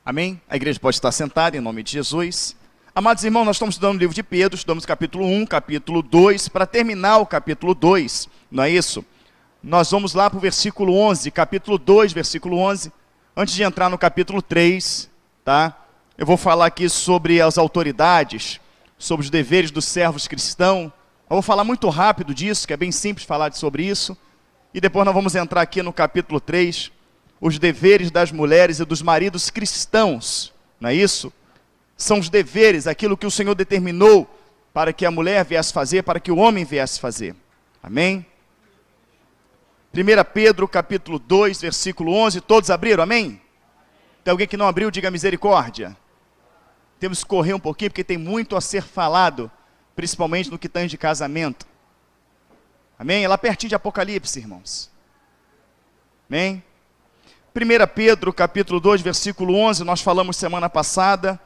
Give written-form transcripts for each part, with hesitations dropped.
Amém? A igreja pode estar sentada em nome de Jesus. Amados irmãos, nós estamos estudando o livro de Pedro, estudamos capítulo 1, capítulo 2, para terminar o capítulo 2, não é isso? Nós vamos lá para o versículo 11, capítulo 2, versículo 11, antes de entrar no capítulo 3, tá? Eu vou falar aqui sobre as autoridades, sobre os deveres dos servos cristãos. Eu vou falar muito rápido disso, que é bem simples falar sobre isso. E depois nós vamos entrar aqui no capítulo 3, os deveres das mulheres e dos maridos cristãos, não é isso? São os deveres, aquilo que o Senhor determinou para que a mulher viesse fazer, para que o homem viesse fazer. Amém? 1 Pedro, capítulo 2, versículo 11, todos abriram, amém? Tem alguém que não abriu, diga misericórdia. Temos que correr um pouquinho, porque tem muito a ser falado, principalmente no que tange de casamento. Amém? É lá pertinho de Apocalipse, irmãos. Amém? 1 Pedro, capítulo 2, versículo 11, nós falamos semana passada,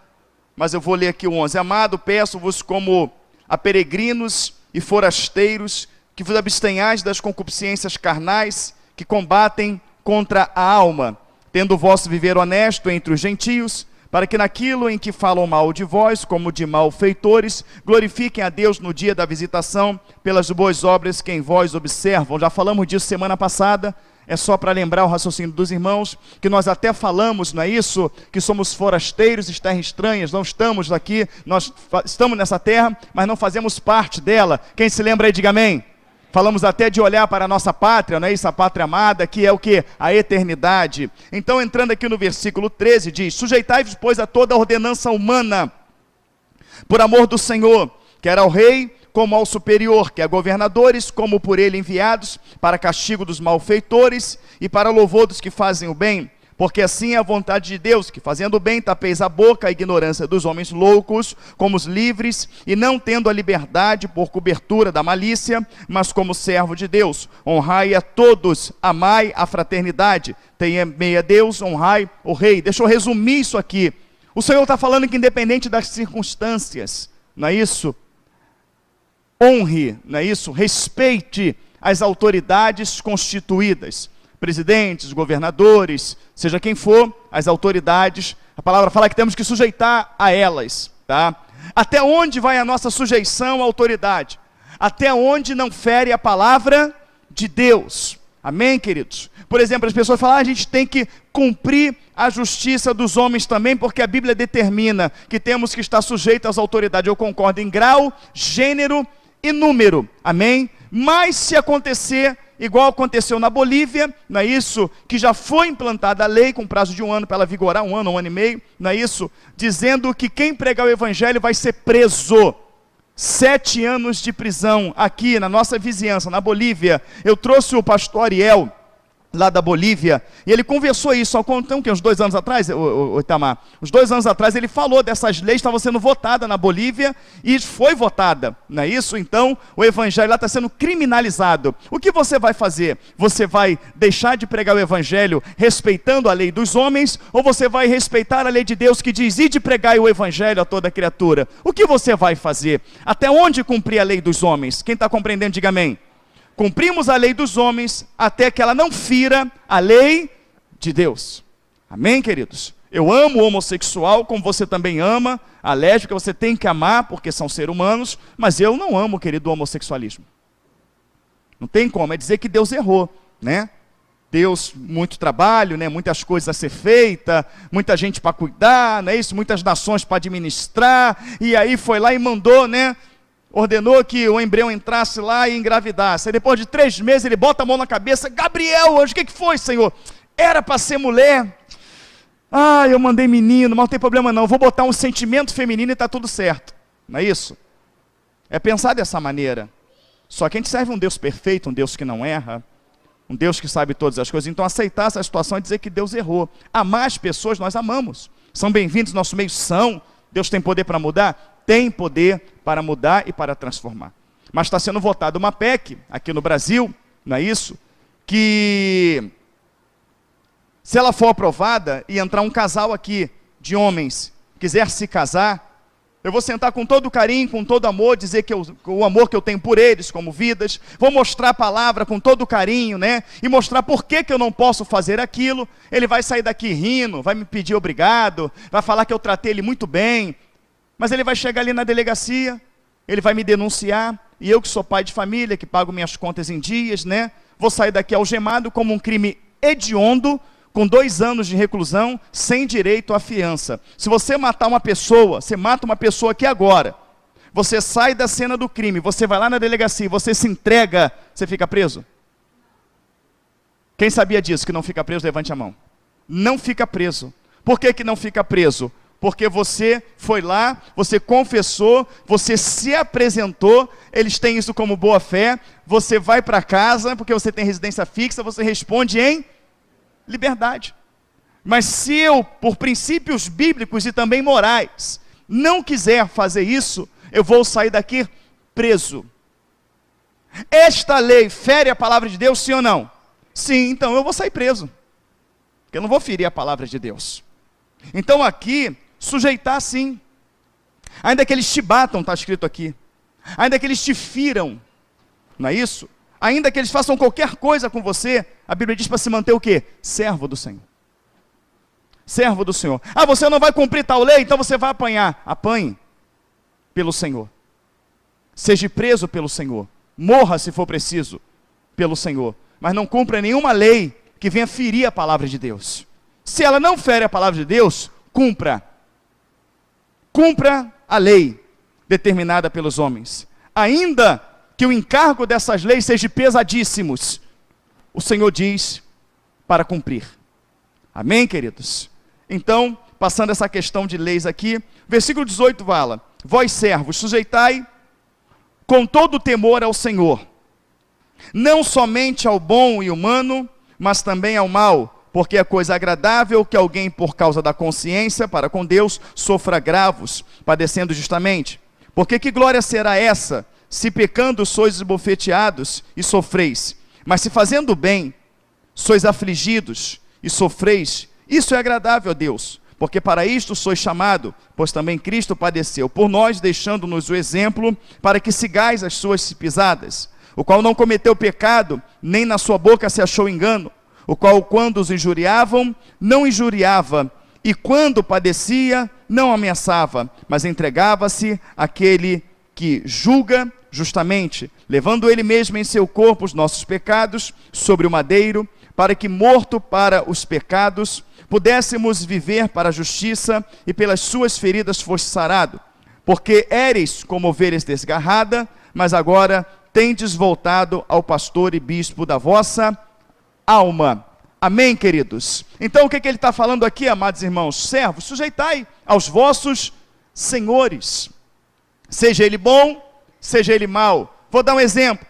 mas eu vou ler aqui o 11. Amado, peço-vos como a peregrinos e forasteiros, que vos abstenhais das concupiscências carnais, que combatem contra a alma, tendo o vosso viver honesto entre os gentios, para que naquilo em que falam mal de vós, como de malfeitores, glorifiquem a Deus no dia da visitação, pelas boas obras que em vós observam. Já falamos disso semana passada. É só para lembrar o raciocínio dos irmãos, que nós até falamos, não é isso? Que somos forasteiros de terras estranhas, não estamos aqui, nós estamos nessa terra, mas não fazemos parte dela. Quem se lembra aí, diga amém. Falamos até de olhar para a nossa pátria, não é isso? A pátria amada, que é o que? A eternidade. Então, entrando aqui no versículo 13, diz: sujeitai-vos, pois, a toda a ordenança humana, por amor do Senhor, quer ao rei, como ao superior, que a governadores, como por ele enviados, para castigo dos malfeitores e para louvor dos que fazem o bem, porque assim é a vontade de Deus, que fazendo o bem tapeis a boca, a ignorância dos homens loucos, como os livres, e não tendo a liberdade por cobertura da malícia, mas como servo de Deus, honrai a todos, amai a fraternidade, temei a Deus, honrai o rei. Deixa eu resumir isso aqui. O Senhor está falando que independente das circunstâncias, não é isso? Honre, não é isso? Respeite as autoridades constituídas, presidentes, governadores, seja quem for, as autoridades. A palavra fala que temos que sujeitar a elas, tá? Até onde vai a nossa sujeição à autoridade? Até onde não fere a palavra de Deus. Amém, queridos? Por exemplo, as pessoas falam, a gente tem que cumprir a justiça dos homens também, porque a Bíblia determina que temos que estar sujeitos às autoridades. Eu concordo em grau, gênero e número, amém? Mas se acontecer, igual aconteceu na Bolívia, não é isso? Que já foi implantada a lei com prazo de 1 ano para ela vigorar, 1 ano e meio, não é isso? Dizendo que quem pregar o evangelho vai ser preso. 7 anos de prisão aqui na nossa vizinhança, na Bolívia. Eu trouxe o pastor Ariel, lá da Bolívia, e ele conversou isso, então, uns 2 anos atrás, o Itamar, uns 2 anos atrás, ele falou dessas leis, estavam sendo votadas na Bolívia, e foi votada, não é isso? Então, o evangelho lá está sendo criminalizado. O que você vai fazer? Você vai deixar de pregar o evangelho respeitando a lei dos homens, ou você vai respeitar a lei de Deus que diz, ide pregar o evangelho a toda criatura? O que você vai fazer? Até onde cumprir a lei dos homens? Quem está compreendendo, diga amém. Cumprimos a lei dos homens até que ela não fira a lei de Deus. Amém, queridos? Eu amo o homossexual, como você também ama, a lésbica você tem que amar, porque são seres humanos, mas eu não amo, querido, o homossexualismo. Não tem como, é dizer que Deus errou, né? Deus, muito trabalho, né? Muitas coisas a ser feita, muita gente para cuidar, não é isso? Muitas nações para administrar, e aí foi lá e mandou, né? Ordenou que o embrião entrasse lá e engravidasse. Aí depois de 3 meses ele bota a mão na cabeça. Gabriel, hoje, o que foi, Senhor? Era para ser mulher. Ah, eu mandei menino, mas não tem problema não. Vou botar um sentimento feminino e está tudo certo. Não é isso? É pensar dessa maneira. Só que a gente serve um Deus perfeito, um Deus que não erra. Um Deus que sabe todas as coisas. Então aceitar essa situação e dizer que Deus errou. Amar as pessoas, nós amamos. São bem-vindos no nosso meio, são. Deus tem poder para mudar? Tem poder para mudar e para transformar. Mas está sendo votada uma PEC aqui no Brasil, não é isso? Que se ela for aprovada e entrar um casal aqui de homens, quiser se casar, Eu vou sentar com todo carinho, com todo amor, dizer que o amor que eu tenho por eles como vidas. Vou mostrar a palavra com todo carinho, né? E mostrar por que eu não posso fazer aquilo. Ele vai sair daqui rindo, vai me pedir obrigado, vai falar que eu tratei ele muito bem. Mas ele vai chegar ali na delegacia, ele vai me denunciar. E eu que sou pai de família, que pago minhas contas em dias, né? Vou sair daqui algemado como um crime hediondo, com 2 anos de reclusão, sem direito à fiança. Se você matar uma pessoa, você mata uma pessoa aqui agora, você sai da cena do crime, você vai lá na delegacia, você se entrega, você fica preso? Quem sabia disso, que não fica preso, levante a mão. Não fica preso. Por que não fica preso? Porque você foi lá, você confessou, você se apresentou, eles têm isso como boa fé, você vai para casa, porque você tem residência fixa, você responde em liberdade. Mas se eu, por princípios bíblicos e também morais, não quiser fazer isso, eu vou sair daqui preso. Esta lei fere a palavra de Deus, sim ou não? Sim, então eu vou sair preso, porque eu não vou ferir a palavra de Deus. Então aqui, sujeitar sim, ainda que eles te batam, está escrito aqui, ainda que eles te firam, não é isso? Ainda que eles façam qualquer coisa com você, a Bíblia diz para se manter o quê? Servo do Senhor. Servo do Senhor. Ah, você não vai cumprir tal lei, então você vai apanhar. Apanhe pelo Senhor. Seja preso pelo Senhor. Morra, se for preciso, pelo Senhor. Mas não cumpra nenhuma lei que venha ferir a palavra de Deus. Se ela não fere a palavra de Deus, cumpra. Cumpra a lei determinada pelos homens. Ainda que o encargo dessas leis seja pesadíssimos, o Senhor diz para cumprir. Amém, queridos? Então, passando essa questão de leis aqui, versículo 18 fala: vós servos, sujeitai com todo temor ao Senhor, não somente ao bom e humano, mas também ao mal, porque é coisa agradável que alguém, por causa da consciência para com Deus, sofra agravos, padecendo justamente. Porque que glória será essa, se pecando sois esbofeteados e sofreis, mas se fazendo bem, sois afligidos e sofreis, isso é agradável a Deus, porque para isto sois chamado, pois também Cristo padeceu por nós, deixando-nos o exemplo, para que sigais as suas pisadas, o qual não cometeu pecado, nem na sua boca se achou engano, o qual, quando os injuriavam, não injuriava, e quando padecia, não ameaçava, mas entregava-se àquele que julga justamente, levando ele mesmo em seu corpo os nossos pecados sobre o madeiro, para que, morto para os pecados, pudéssemos viver para a justiça, e pelas suas feridas foste sarado. Porque éreis como ovelhas desgarrada, mas agora tendes voltado ao pastor e bispo da vossa alma. Amém, queridos? Então o que ele está falando aqui, amados irmãos? Servos, sujeitai aos vossos senhores, seja ele bom, seja ele mau. Vou dar um exemplo.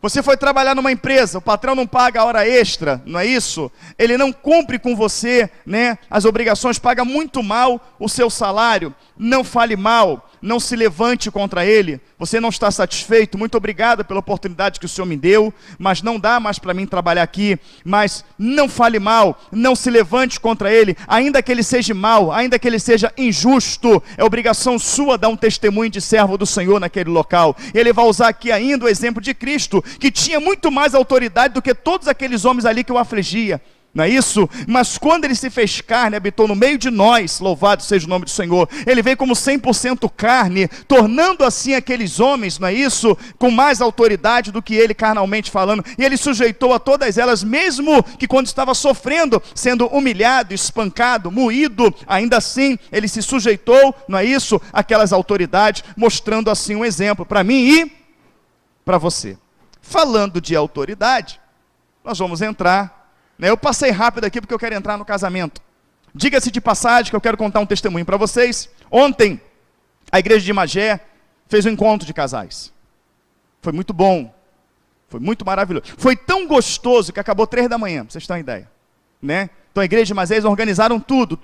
Você foi trabalhar numa empresa, o patrão não paga a hora extra, não é isso? Ele não cumpre com você, né, as obrigações, paga muito mal o seu salário. Não fale mal, não se levante contra ele. Você não está satisfeito? Muito obrigado pela oportunidade que o Senhor me deu, mas não dá mais para mim trabalhar aqui. Mas não fale mal, não se levante contra ele, ainda que ele seja mau, ainda que ele seja injusto. É obrigação sua dar um testemunho de servo do Senhor naquele local. Ele vai usar aqui ainda o exemplo de Cristo, que tinha muito mais autoridade do que todos aqueles homens ali que o afligia. Não é isso? Mas quando ele se fez carne, habitou no meio de nós, louvado seja o nome do Senhor, ele veio como 100% carne, tornando assim aqueles homens, não é isso? Com mais autoridade do que ele carnalmente falando, e ele sujeitou a todas elas, mesmo que quando estava sofrendo, sendo humilhado, espancado, moído, ainda assim, ele se sujeitou, não é isso? Aquelas autoridades, mostrando assim um exemplo para mim e para você. Falando de autoridade, nós vamos entrar. Eu passei rápido aqui porque eu quero entrar no casamento. Diga-se de passagem que eu quero contar um testemunho para vocês. Ontem, a igreja de Magé fez um encontro de casais. Foi muito bom. Foi muito maravilhoso. Foi tão gostoso que acabou 3 da manhã, pra vocês terem uma ideia. Né? Então a igreja de Magé, eles organizaram tudo.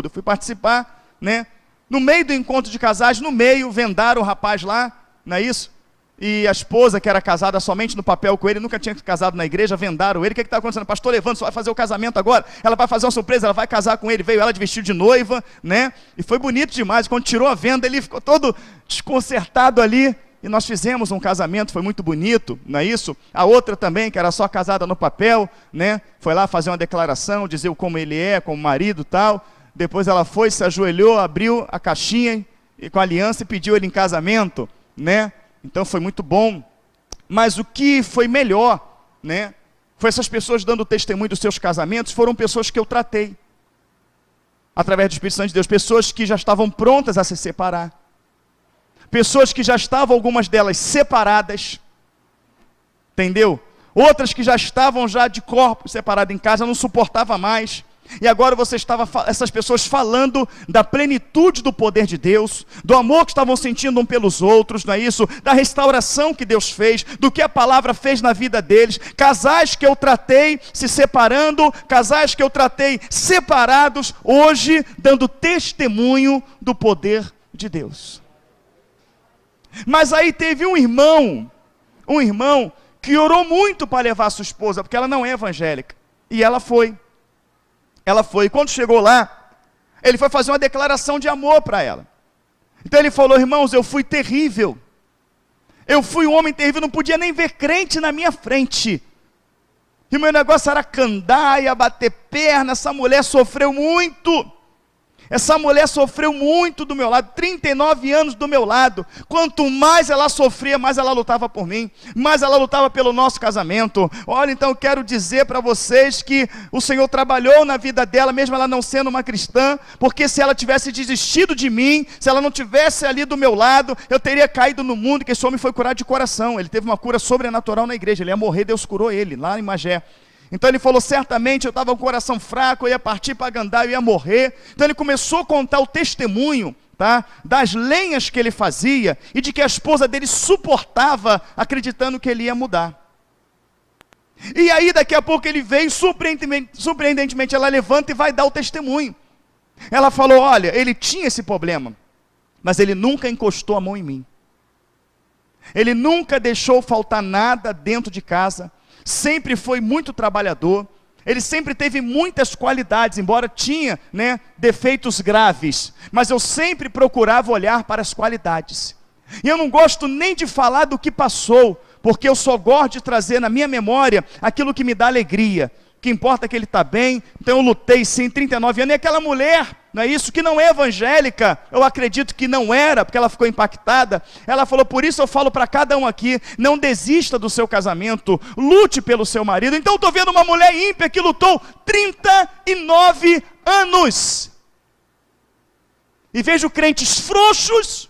Eu fui participar, né? No meio do encontro de casais, no meio, vendaram o rapaz lá, não é isso? e a esposa, que era casada somente no papel com ele, nunca tinha casado na igreja, vendaram ele. O que está acontecendo? Pastor, levanta, só vai fazer o casamento agora. Ela vai fazer uma surpresa, ela vai casar com ele. Veio ela de vestido de noiva, né? E foi bonito demais. Quando tirou a venda, ele ficou todo desconcertado ali. E nós fizemos um casamento, foi muito bonito, não é isso? A outra também, que era só casada no papel, né? Foi lá fazer uma declaração, dizer como ele é, como marido e tal. Depois ela foi, se ajoelhou, abriu a caixinha e, com a aliança e pediu ele em casamento, né? Então foi muito bom. Mas o que foi melhor, né? Foi essas pessoas dando testemunho dos seus casamentos, foram pessoas que eu tratei. Através do Espírito Santo de Deus, pessoas que já estavam prontas a se separar. Pessoas que já estavam, algumas delas, separadas, entendeu? Outras que já estavam já de corpo separado em casa, não suportava mais. E agora essas pessoas falando da plenitude do poder de Deus, do amor que estavam sentindo um pelos outros, não é isso? Da restauração que Deus fez, do que a palavra fez na vida deles. Casais que eu tratei se separando, casais que eu tratei separados, hoje dando testemunho do poder de Deus. Mas aí teve um irmão que orou muito para levar a sua esposa, porque ela não é evangélica. E ela foi. Quando chegou lá, ele foi fazer uma declaração de amor para ela. Então ele falou: irmãos, eu fui terrível. Eu fui um homem terrível, não podia nem ver crente na minha frente. E o meu negócio era candaia, bater perna, essa mulher sofreu muito. Essa mulher sofreu muito do meu lado, 39 anos do meu lado. Quanto mais ela sofria, mais ela lutava por mim, mais ela lutava pelo nosso casamento. Olha, então eu quero dizer para vocês que o Senhor trabalhou na vida dela, mesmo ela não sendo uma cristã, porque se ela tivesse desistido de mim, se ela não tivesse ali do meu lado, eu teria caído no mundo, que esse homem foi curado de coração. Ele teve uma cura sobrenatural na igreja, ele ia morrer, Deus curou ele, lá em Magé. Então ele falou: certamente eu estava com o coração fraco, eu ia partir para Gandá, eu ia morrer. Então ele começou a contar o testemunho, tá, das lenhas que ele fazia e de que a esposa dele suportava, acreditando que ele ia mudar. E aí daqui a pouco ele veio, surpreendentemente ela levanta e vai dar o testemunho. Ela falou: olha, ele tinha esse problema, mas ele nunca encostou a mão em mim. Ele nunca deixou faltar nada dentro de casa. Sempre foi muito trabalhador, ele sempre teve muitas qualidades, embora tinha, né, defeitos graves, mas eu sempre procurava olhar para as qualidades. E eu não gosto nem de falar do que passou, porque eu só gosto de trazer na minha memória aquilo que me dá alegria. O que importa é que ele está bem. Então eu lutei sim, 39 anos, e aquela mulher, não é isso, que não é evangélica, eu acredito que não era, porque ela ficou impactada, ela falou: por isso eu falo para cada um aqui, não desista do seu casamento, lute pelo seu marido. Então eu estou vendo uma mulher ímpia que lutou 39 anos, e vejo crentes frouxos,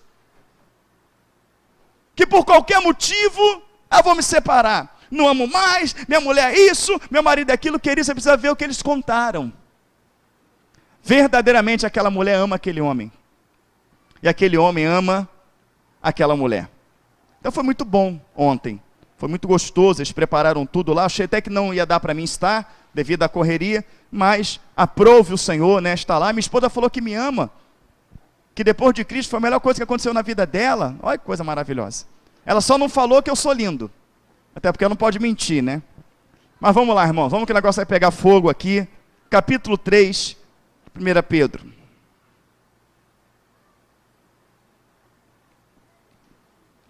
que por qualquer motivo, vou me separar, não amo mais, minha mulher é isso, meu marido é aquilo. Querido, você precisa ver o que eles contaram. Verdadeiramente aquela mulher ama aquele homem, e aquele homem ama aquela mulher. Então foi muito bom ontem, foi muito gostoso, eles prepararam tudo lá. Achei até que não ia dar para mim estar, devido à correria, mas aprove o Senhor, né, estar lá. Minha esposa falou que me ama, que depois de Cristo foi a melhor coisa que aconteceu na vida dela. Olha que coisa maravilhosa. Ela só não falou que eu sou lindo, até porque ela não pode mentir, né? Mas vamos lá, irmão, vamos que o negócio vai pegar fogo aqui. Capítulo 3, 1 Pedro.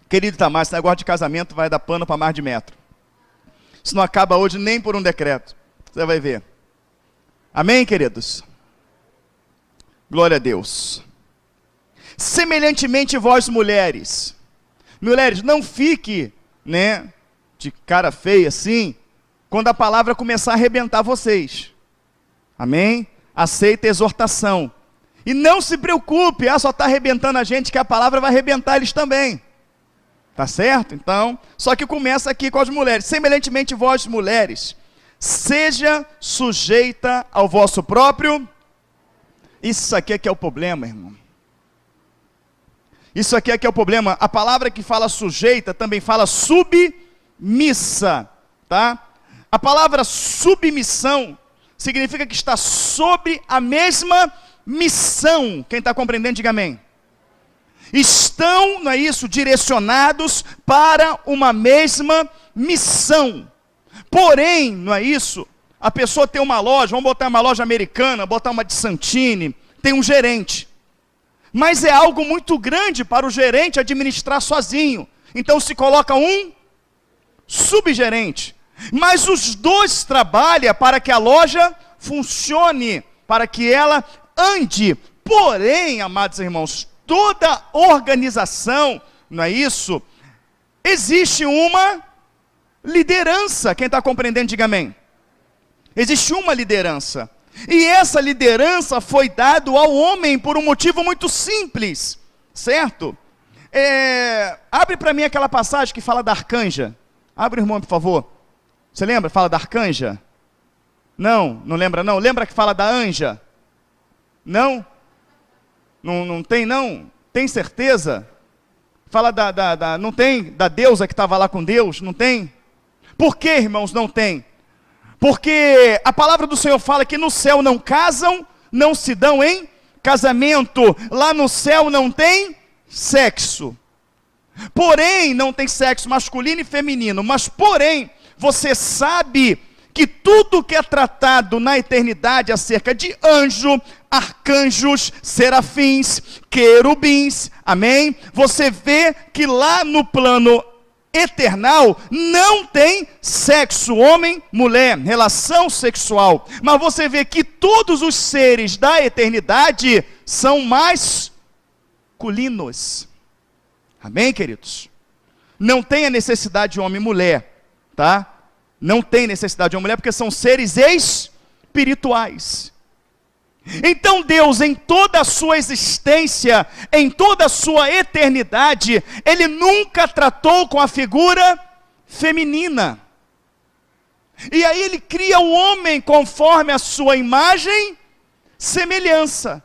Querido Itamar, esse negócio de casamento vai dar pano para mais de metro. Isso não acaba hoje nem por um decreto. Você vai ver. Amém, queridos? Glória a Deus. Semelhantemente vós, mulheres, não fique, né, de cara feia assim, quando a palavra começar a arrebentar vocês. Amém? Aceita a exortação. E não se preocupe, só está arrebentando a gente, que a palavra vai arrebentar eles também. Tá certo? Então, só que começa aqui com as mulheres. Semelhantemente vós, mulheres, seja sujeita ao vosso próprio. Isso aqui é que é o problema, irmão. Isso aqui é que é o problema. A palavra que fala sujeita também fala submissa, tá? A palavra submissão significa que está sobre a mesma missão. Quem está compreendendo, diga amém. estão, não é isso, direcionados para uma mesma missão. Porém, não é isso, a pessoa tem uma loja, vamos botar uma loja americana, botar uma de Santini, tem um gerente. Mas é algo muito grande para o gerente administrar sozinho. Então se coloca um subgerente. Mas os dois trabalham para que a loja funcione, para que ela ande. Porém, amados irmãos, toda organização, não é isso? Existe uma liderança. Quem está compreendendo, diga amém. Existe uma liderança. E essa liderança foi dada ao homem por um motivo muito simples, certo? Abre para mim aquela passagem que fala da arcanja. Abre, irmão, por favor. Você lembra? Fala da arcanja? Não lembra não? Lembra que fala da anja? Não? Não tem não? Tem certeza? Fala não tem? Da deusa que estava lá com Deus? Não tem? Por que, irmãos, não tem? Porque a palavra do Senhor fala que no céu não casam, não se dão em casamento. Lá no céu não tem sexo. Porém, não tem sexo masculino e feminino. Mas, porém, você sabe que tudo que é tratado na eternidade acerca de anjo, arcanjos, serafins, querubins, amém? Você vê que lá no plano eternal não tem sexo, homem, mulher, relação sexual. Mas você vê que todos os seres da eternidade são masculinos. Amém, queridos? Não tem a necessidade de homem e mulher, tá? Não tem necessidade de homem e mulher porque são seres espirituais. Então Deus, em toda a sua existência, em toda a sua eternidade, Ele nunca tratou com a figura feminina. E aí Ele cria o homem conforme a sua imagem, semelhança.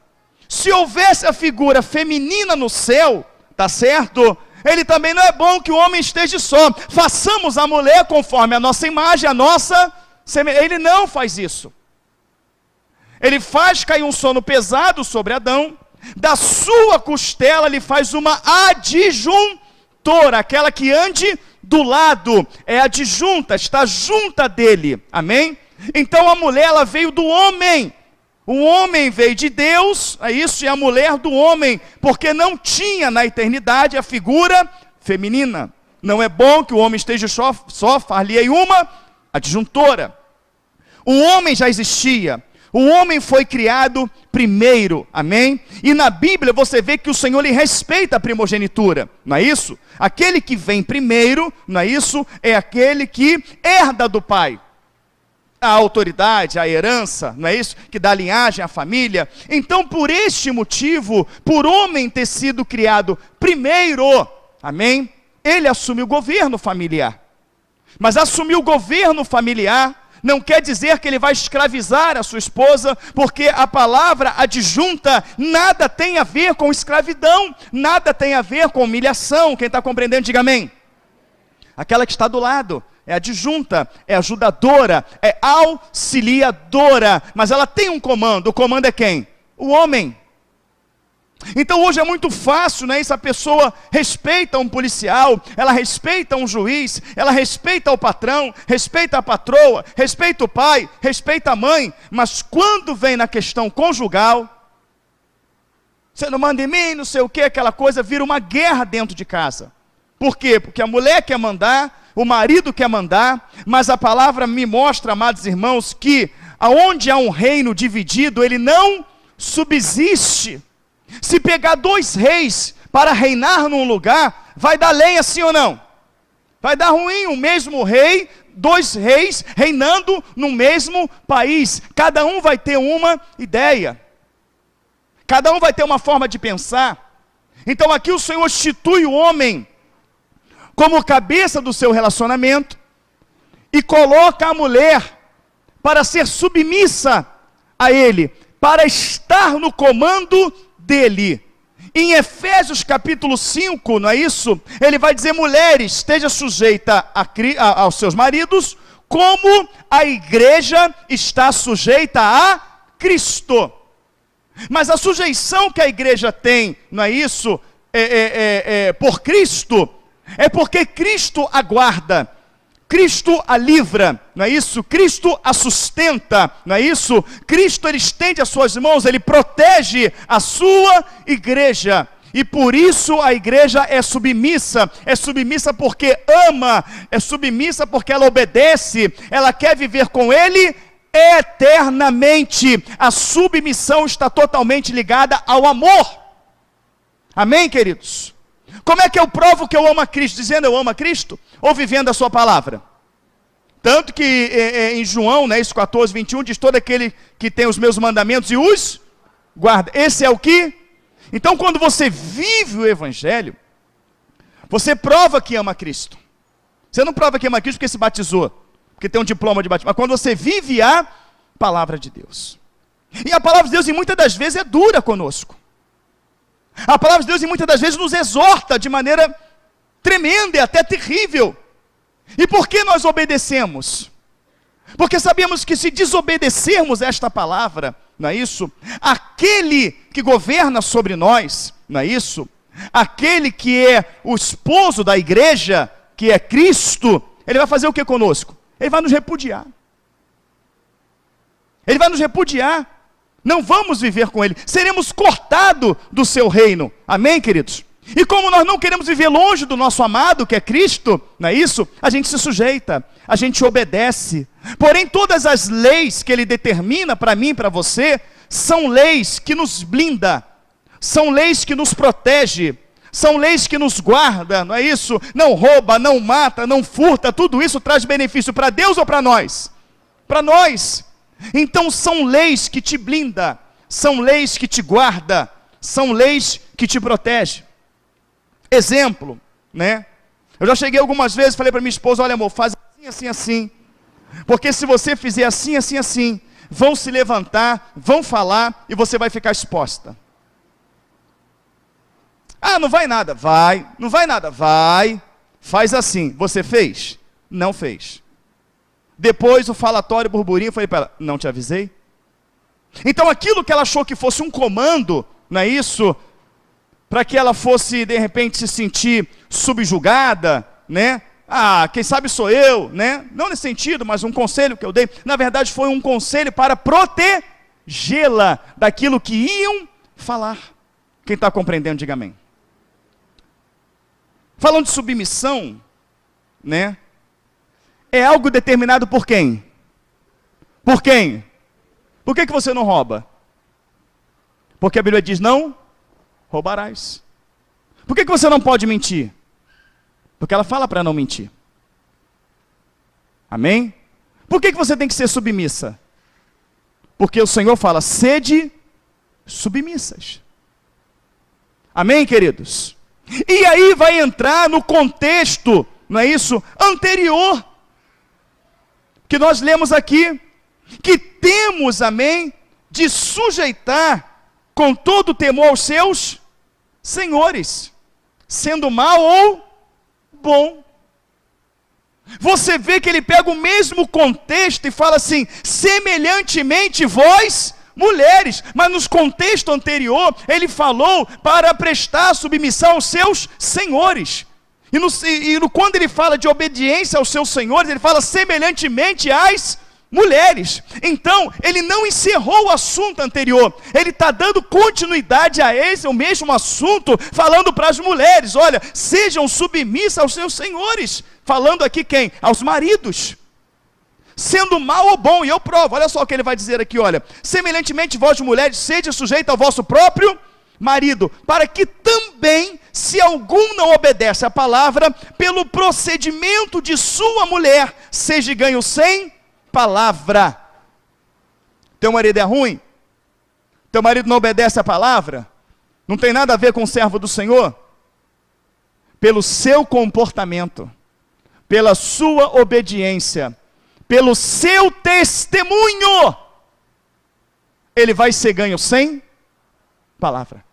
Se houvesse a figura feminina no céu, tá certo? Ele também não é bom que o homem esteja só. Façamos a mulher conforme a nossa imagem, a nossa semelhança. Ele não faz isso. Ele faz cair um sono pesado sobre Adão, da sua costela ele faz uma adjuntora, aquela que ande do lado, é adjunta, está junta dele, amém? Então a mulher, ela veio do homem, o homem veio de Deus, é isso, e a mulher do homem, porque não tinha na eternidade a figura feminina. Não é bom que o homem esteja só far-lhe uma adjuntora. O homem já existia. O homem foi criado primeiro, amém? E na Bíblia você vê que o Senhor lhe respeita a primogenitura, não é isso? Aquele que vem primeiro, não é isso? É aquele que herda do pai. A autoridade, a herança, não é isso? Que dá linhagem à família. Então por este motivo, por homem ter sido criado primeiro, amém? Ele assumiu o governo familiar. Mas assumir o governo familiar não quer dizer que ele vai escravizar a sua esposa, porque a palavra adjunta nada tem a ver com escravidão, nada tem a ver com humilhação. Quem está compreendendo, diga amém. Aquela que está do lado é adjunta, é ajudadora, é auxiliadora, mas ela tem um comando. O comando é quem? O homem. Então hoje é muito fácil, né? Essa pessoa respeita um policial, ela respeita um juiz, ela respeita o patrão, respeita a patroa, respeita o pai, respeita a mãe, mas quando vem na questão conjugal, você não manda em mim, não sei o que, aquela coisa vira uma guerra dentro de casa. Por quê? Porque a mulher quer mandar, o marido quer mandar, mas a palavra me mostra, amados irmãos, que aonde há um reino dividido, ele não subsiste. Se pegar dois reis para reinar num lugar, vai dar lenha, sim ou não? Vai dar ruim, o mesmo rei, dois reis reinando no mesmo país. Cada um vai ter uma ideia. Cada um vai ter uma forma de pensar. Então aqui o Senhor institui o homem como cabeça do seu relacionamento e coloca a mulher para ser submissa a ele, para estar no comando dele. Em Efésios capítulo 5, não é isso? Ele vai dizer, mulheres, esteja sujeita aos seus maridos, como a igreja está sujeita a Cristo. Mas a sujeição que a igreja tem, não é isso? por Cristo, é porque Cristo a guarda, Cristo a livra, não é isso? Cristo a sustenta, não é isso? Cristo, ele estende as suas mãos, ele protege a sua igreja. E por isso a igreja é submissa porque ama, é submissa porque ela obedece, ela quer viver com ele eternamente. A submissão está totalmente ligada ao amor. Amém, queridos? Como é que eu provo que eu amo a Cristo? Dizendo eu amo a Cristo? Ou vivendo a sua palavra? Tanto que em João, né, 14, 21, diz: todo aquele que tem os meus mandamentos e os guarda. Esse é o que? Então, quando você vive o Evangelho, você prova que ama Cristo. Você não prova que ama Cristo porque se batizou, porque tem um diploma de batismo, mas quando você vive a palavra de Deus. E a palavra de Deus, muitas das vezes, é dura conosco. A palavra de Deus, muitas das vezes, nos exorta de maneira tremenda e até terrível. E por que nós obedecemos? Porque sabemos que se desobedecermos esta palavra, não é isso? Aquele que governa sobre nós, não é isso? Aquele que é o esposo da igreja, que é Cristo, ele vai fazer o que conosco? Ele vai nos repudiar. Ele vai nos repudiar. Não vamos viver com ele. Seremos cortados do seu reino. Amém, queridos? E como nós não queremos viver longe do nosso amado, que é Cristo, não é isso? A gente se sujeita, a gente obedece. Porém, todas as leis que ele determina para mim e para você, são leis que nos blinda, são leis que nos protege, são leis que nos guarda, não é isso? Não rouba, não mata, não furta, tudo isso traz benefício para Deus ou para nós? Para nós. Então são leis que te blinda, são leis que te guarda, são leis que te protege. Exemplo, né? Eu já cheguei algumas vezes, falei para minha esposa: olha, amor, faz assim, assim, assim, porque se você fizer assim, assim, assim, vão se levantar, vão falar e você vai ficar exposta. Ah, não vai nada. Vai. Não vai nada. Vai. Faz assim. Você fez? Não fez. Depois o falatório, burburinho, eu falei para ela: não te avisei? Então aquilo que ela achou que fosse um comando, não é isso? Para que ela fosse, de repente, se sentir subjugada, né? Ah, quem sabe sou eu, né? Não nesse sentido, mas um conselho que eu dei, na verdade foi um conselho para protegê-la daquilo que iam falar. Quem está compreendendo, diga amém. Falando de submissão, né? É algo determinado por quem? Por quem? Por que você não rouba? Porque a Bíblia diz: não roubarás. Por que você não pode mentir? Porque ela fala para não mentir. Amém? Por que você tem que ser submissa? Porque o Senhor fala: sede submissas. Amém, queridos? E aí vai entrar no contexto, não é isso? Anterior, que nós lemos aqui, que temos, amém, de sujeitar com todo temor aos seus senhores, sendo mal ou bom. Você vê que ele pega o mesmo contexto e fala assim: semelhantemente vós, mulheres, mas no contexto anterior, ele falou para prestar submissão aos seus senhores. Quando ele fala de obediência aos seus senhores, ele fala semelhantemente às mulheres. Então, ele não encerrou o assunto anterior, ele está dando continuidade a esse, o mesmo assunto, falando para as mulheres: olha, sejam submissas aos seus senhores. Falando aqui quem? Aos maridos. Sendo mal ou bom, e eu provo, olha só o que ele vai dizer aqui, olha: semelhantemente vós mulheres, sede sujeitos ao vosso próprio marido, para que também, se algum não obedece à palavra, pelo procedimento de sua mulher, seja ganho sem palavra. Teu marido é ruim? Teu marido não obedece à palavra? Não tem nada a ver com o servo do Senhor? Pelo seu comportamento, pela sua obediência, pelo seu testemunho, ele vai ser ganho sem palavra.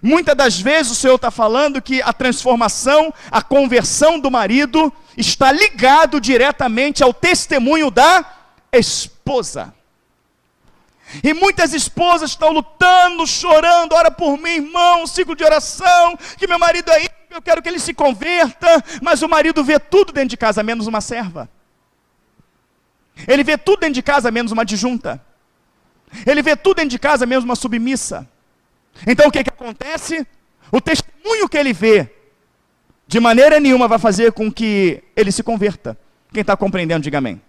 Muitas das vezes o Senhor está falando que a transformação, a conversão do marido está ligado diretamente ao testemunho da esposa. E muitas esposas estão lutando, chorando, ora por mim, irmão, um ciclo de oração, que meu marido é ímpio, eu quero que ele se converta, mas o marido vê tudo dentro de casa, menos uma serva. Ele vê tudo dentro de casa, menos uma adjunta. Ele vê tudo dentro de casa, menos uma submissa. Então o que acontece? O testemunho que ele vê, de maneira nenhuma vai fazer com que ele se converta. Quem está compreendendo, diga amém.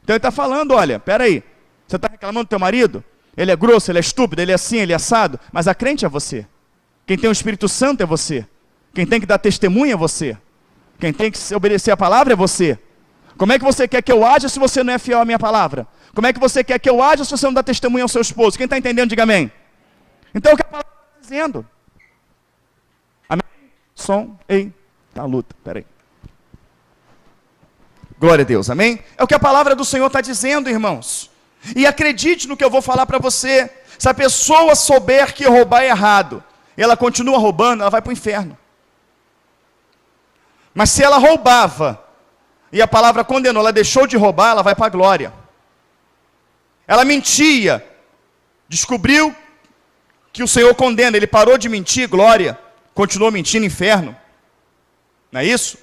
Então ele está falando, olha, peraí, você está reclamando do teu marido? Ele é grosso, ele é estúpido, ele é assim, ele é assado, mas a crente é você. Quem tem o Espírito Santo é você. Quem tem que dar testemunho é você. Quem tem que obedecer a palavra é você. Como é que você quer que eu haja se você não é fiel à minha palavra? Como é que você quer que eu haja se você não dá testemunho ao seu esposo? Quem está entendendo, diga amém. Então o que a palavra está dizendo? Amém? Som, ei, tá a luta, peraí. Glória a Deus, amém? É o que a palavra do Senhor está dizendo, irmãos. E acredite no que eu vou falar para você. Se a pessoa souber que roubar é errado, e ela continua roubando, ela vai para o inferno. Mas se ela roubava, e a palavra condenou, ela deixou de roubar, ela vai para a glória. Ela mentia, descobriu que o Senhor condena, ele parou de mentir, glória, continuou mentindo, inferno. Não é isso?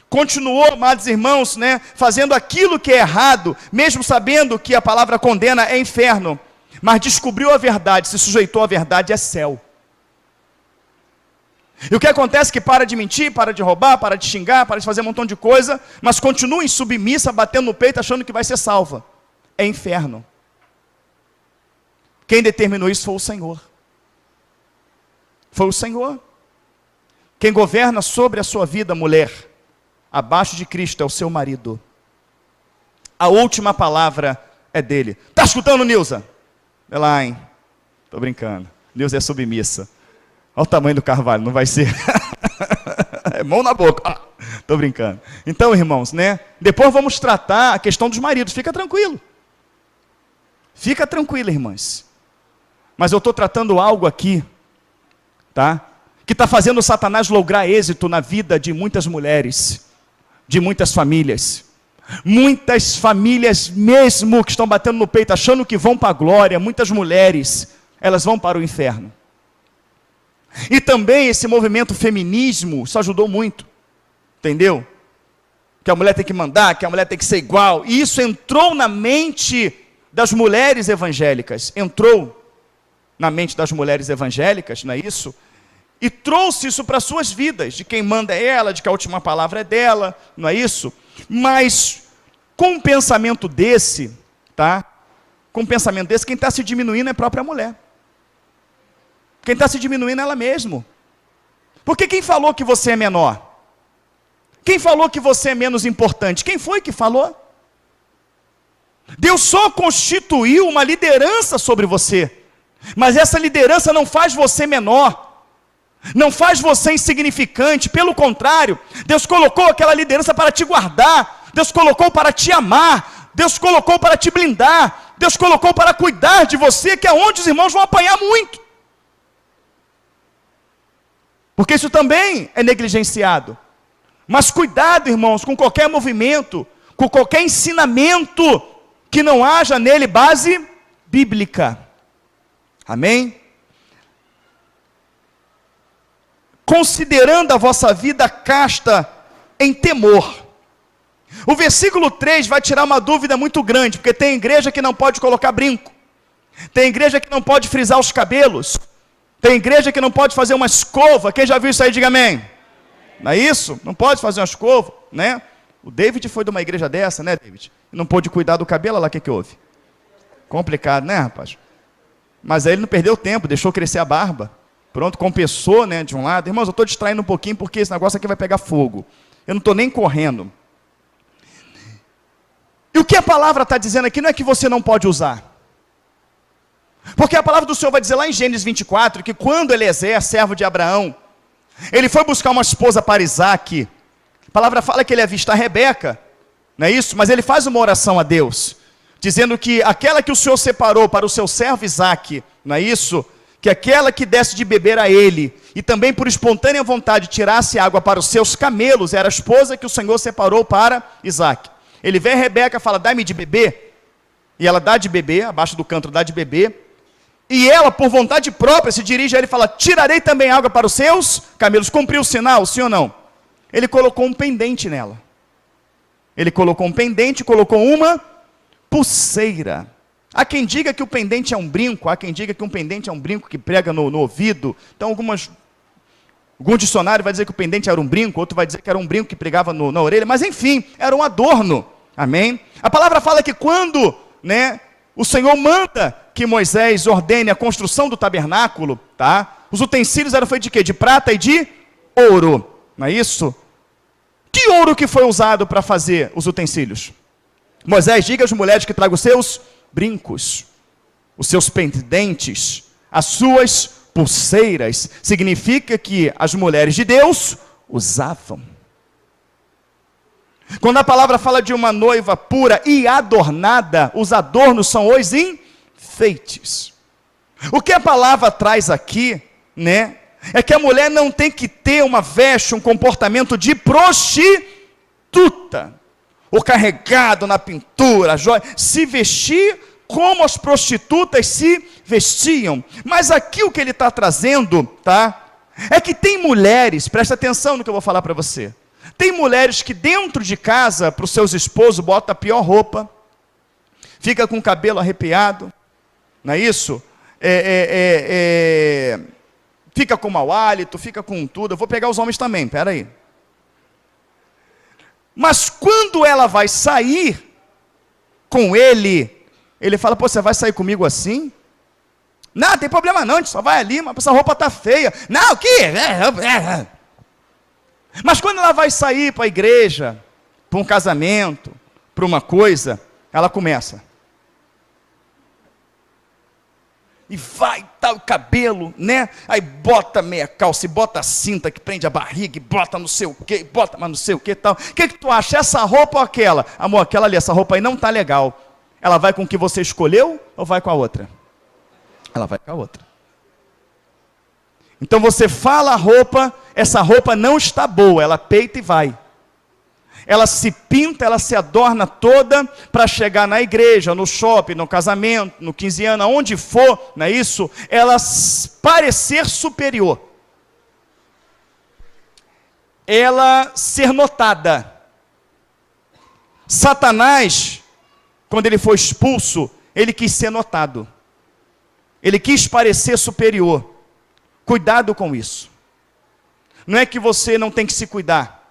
Continuou, amados irmãos, fazendo aquilo que é errado, mesmo sabendo que a palavra condena é inferno, mas descobriu a verdade, se sujeitou à verdade, é céu. E o que acontece é que para de mentir, para de roubar, para de xingar, para de fazer um montão de coisa, mas continua insubmissa, batendo no peito, achando que vai ser salva. É inferno. Quem determinou isso foi o Senhor. Foi o Senhor. Quem governa sobre a sua vida, mulher, abaixo de Cristo, é o seu marido. A última palavra é dele. Está escutando, Nilza? Vai lá, hein? Estou brincando. Nilza é submissa. Olha o tamanho do carvalho, não vai ser. É mão na boca. Estou brincando. Então, irmãos, depois vamos tratar a questão dos maridos. Fica tranquilo. Fica tranquilo, irmãs. Mas eu estou tratando algo aqui, tá? Que está fazendo o Satanás lograr êxito na vida de muitas mulheres, de muitas famílias. Muitas famílias mesmo que estão batendo no peito, achando que vão para a glória, muitas mulheres, elas vão para o inferno. E também esse movimento feminismo, isso ajudou muito, entendeu? Que a mulher tem que mandar, que a mulher tem que ser igual, e isso entrou na mente das mulheres evangélicas, entrou na mente das mulheres evangélicas, não é isso? E trouxe isso para as suas vidas, de quem manda é ela, de que a última palavra é dela, não é isso? Mas com um pensamento desse, tá? Com um pensamento desse, quem está se diminuindo é a própria mulher. Quem está se diminuindo é ela mesma. Porque quem falou que você é menor? Quem falou que você é menos importante? Quem foi que falou? Deus só constituiu uma liderança sobre você. Mas essa liderança não faz você menor. Não faz você insignificante. Pelo contrário, Deus colocou aquela liderança para te guardar. Deus colocou para te amar. Deus colocou para te blindar. Deus colocou para cuidar de você, que é onde os irmãos vão apanhar muito. Porque isso também é negligenciado. Mas cuidado, irmãos, com qualquer movimento, com qualquer ensinamento que não haja nele base bíblica. Amém? Considerando a vossa vida casta em temor. O versículo 3 vai tirar uma dúvida muito grande, porque tem igreja que não pode colocar brinco. Tem igreja que não pode frisar os cabelos. Tem igreja que não pode fazer uma escova. Quem já viu isso aí, diga amém. Não é isso? Não pode fazer uma escova, O David foi de uma igreja dessa, David? Não pôde cuidar do cabelo, olha lá o que houve. Complicado, rapaz? Mas aí ele não perdeu tempo, deixou crescer a barba. Pronto, compensou, de um lado. Irmãos, eu estou distraindo um pouquinho porque esse negócio aqui vai pegar fogo. Eu não estou nem correndo. E o que a palavra está dizendo aqui não é que você não pode usar. Porque a palavra do Senhor vai dizer lá em Gênesis 24, que quando Eliezer, servo de Abraão, ele foi buscar uma esposa para Isaque, a palavra fala que ele avista a Rebeca, não é isso? Mas ele faz uma oração a Deus, dizendo que aquela que o Senhor separou para o seu servo Isaque, não é isso? Que aquela que desse de beber a ele, e também por espontânea vontade tirasse água para os seus camelos, era a esposa que o Senhor separou para Isaque. Ele vê a Rebeca e fala, dá-me de beber. e ela dá de beber, abaixo do canto dá de beber, e ela, por vontade própria, se dirige a ele e fala, tirarei também água para os seus camelos. Cumpriu o sinal, sim ou não? Ele colocou um pendente nela. Ele colocou um pendente, colocou uma pulseira. Há quem diga que o pendente é um brinco, há quem diga que um pendente é um brinco que prega no ouvido. Então, algum dicionário vai dizer que o pendente era um brinco, outro vai dizer que era um brinco que pregava na orelha, mas enfim, era um adorno. Amém? A palavra fala que quando, o Senhor manda que Moisés ordene a construção do tabernáculo, tá? Os utensílios eram feitos de quê? De prata e de ouro, não é isso? Que ouro que foi usado para fazer os utensílios? Moisés, diga às mulheres que tragam os seus brincos, os seus pendentes, as suas pulseiras. Significa que as mulheres de Deus usavam. Quando a palavra fala de uma noiva pura e adornada, os adornos são os enfeites. O que a palavra traz aqui, é que a mulher não tem que ter uma veste, um comportamento de prostituta, ou carregado na pintura, joia, se vestir como as prostitutas se vestiam. Mas aqui o que ele está trazendo, tá? É que tem mulheres, presta atenção no que eu vou falar para você. Tem mulheres que dentro de casa, para os seus esposos, bota a pior roupa, fica com o cabelo arrepiado, não é isso? Fica com mau hálito, fica com tudo. Eu vou pegar os homens também, peraí. Mas quando ela vai sair com ele, ele fala, pô, você vai sair comigo assim? Não, tem problema não, a gente só vai ali, mas essa roupa tá feia. Não, o quê? Mas quando ela vai sair para a igreja, para um casamento, para uma coisa, ela começa. E vai, tá o cabelo, Aí bota meia calça, e bota a cinta que prende a barriga, e bota não sei o quê, bota mas não sei o que tal. O que tu acha, essa roupa ou aquela? Amor, aquela ali, essa roupa aí não tá legal. Ela vai com o que você escolheu ou vai com a outra? Ela vai com a outra. Então você fala a roupa, essa roupa não está boa, ela peita e vai. Ela se pinta, ela se adorna toda para chegar na igreja, no shopping, no casamento, no 15 anos, onde for, não é isso? Ela parecer superior. Ela ser notada. Satanás, quando ele foi expulso, ele quis ser notado. Ele quis parecer superior. Cuidado com isso. Não é que você não tem que se cuidar.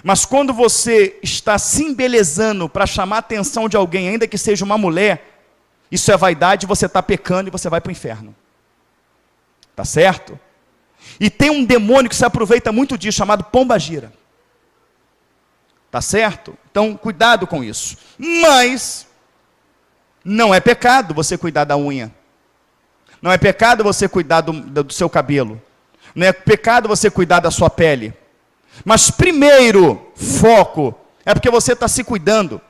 Mas quando você está se embelezando para chamar a atenção de alguém, ainda que seja uma mulher, isso é vaidade, você está pecando e você vai para o inferno. Tá certo? E tem um demônio que se aproveita muito disso, chamado pombagira. Tá certo? Então, cuidado com isso. Mas, não é pecado você cuidar da unha. Não é pecado você cuidar do seu cabelo. Não é pecado você cuidar da sua pele. Mas primeiro foco é porque você está se cuidando.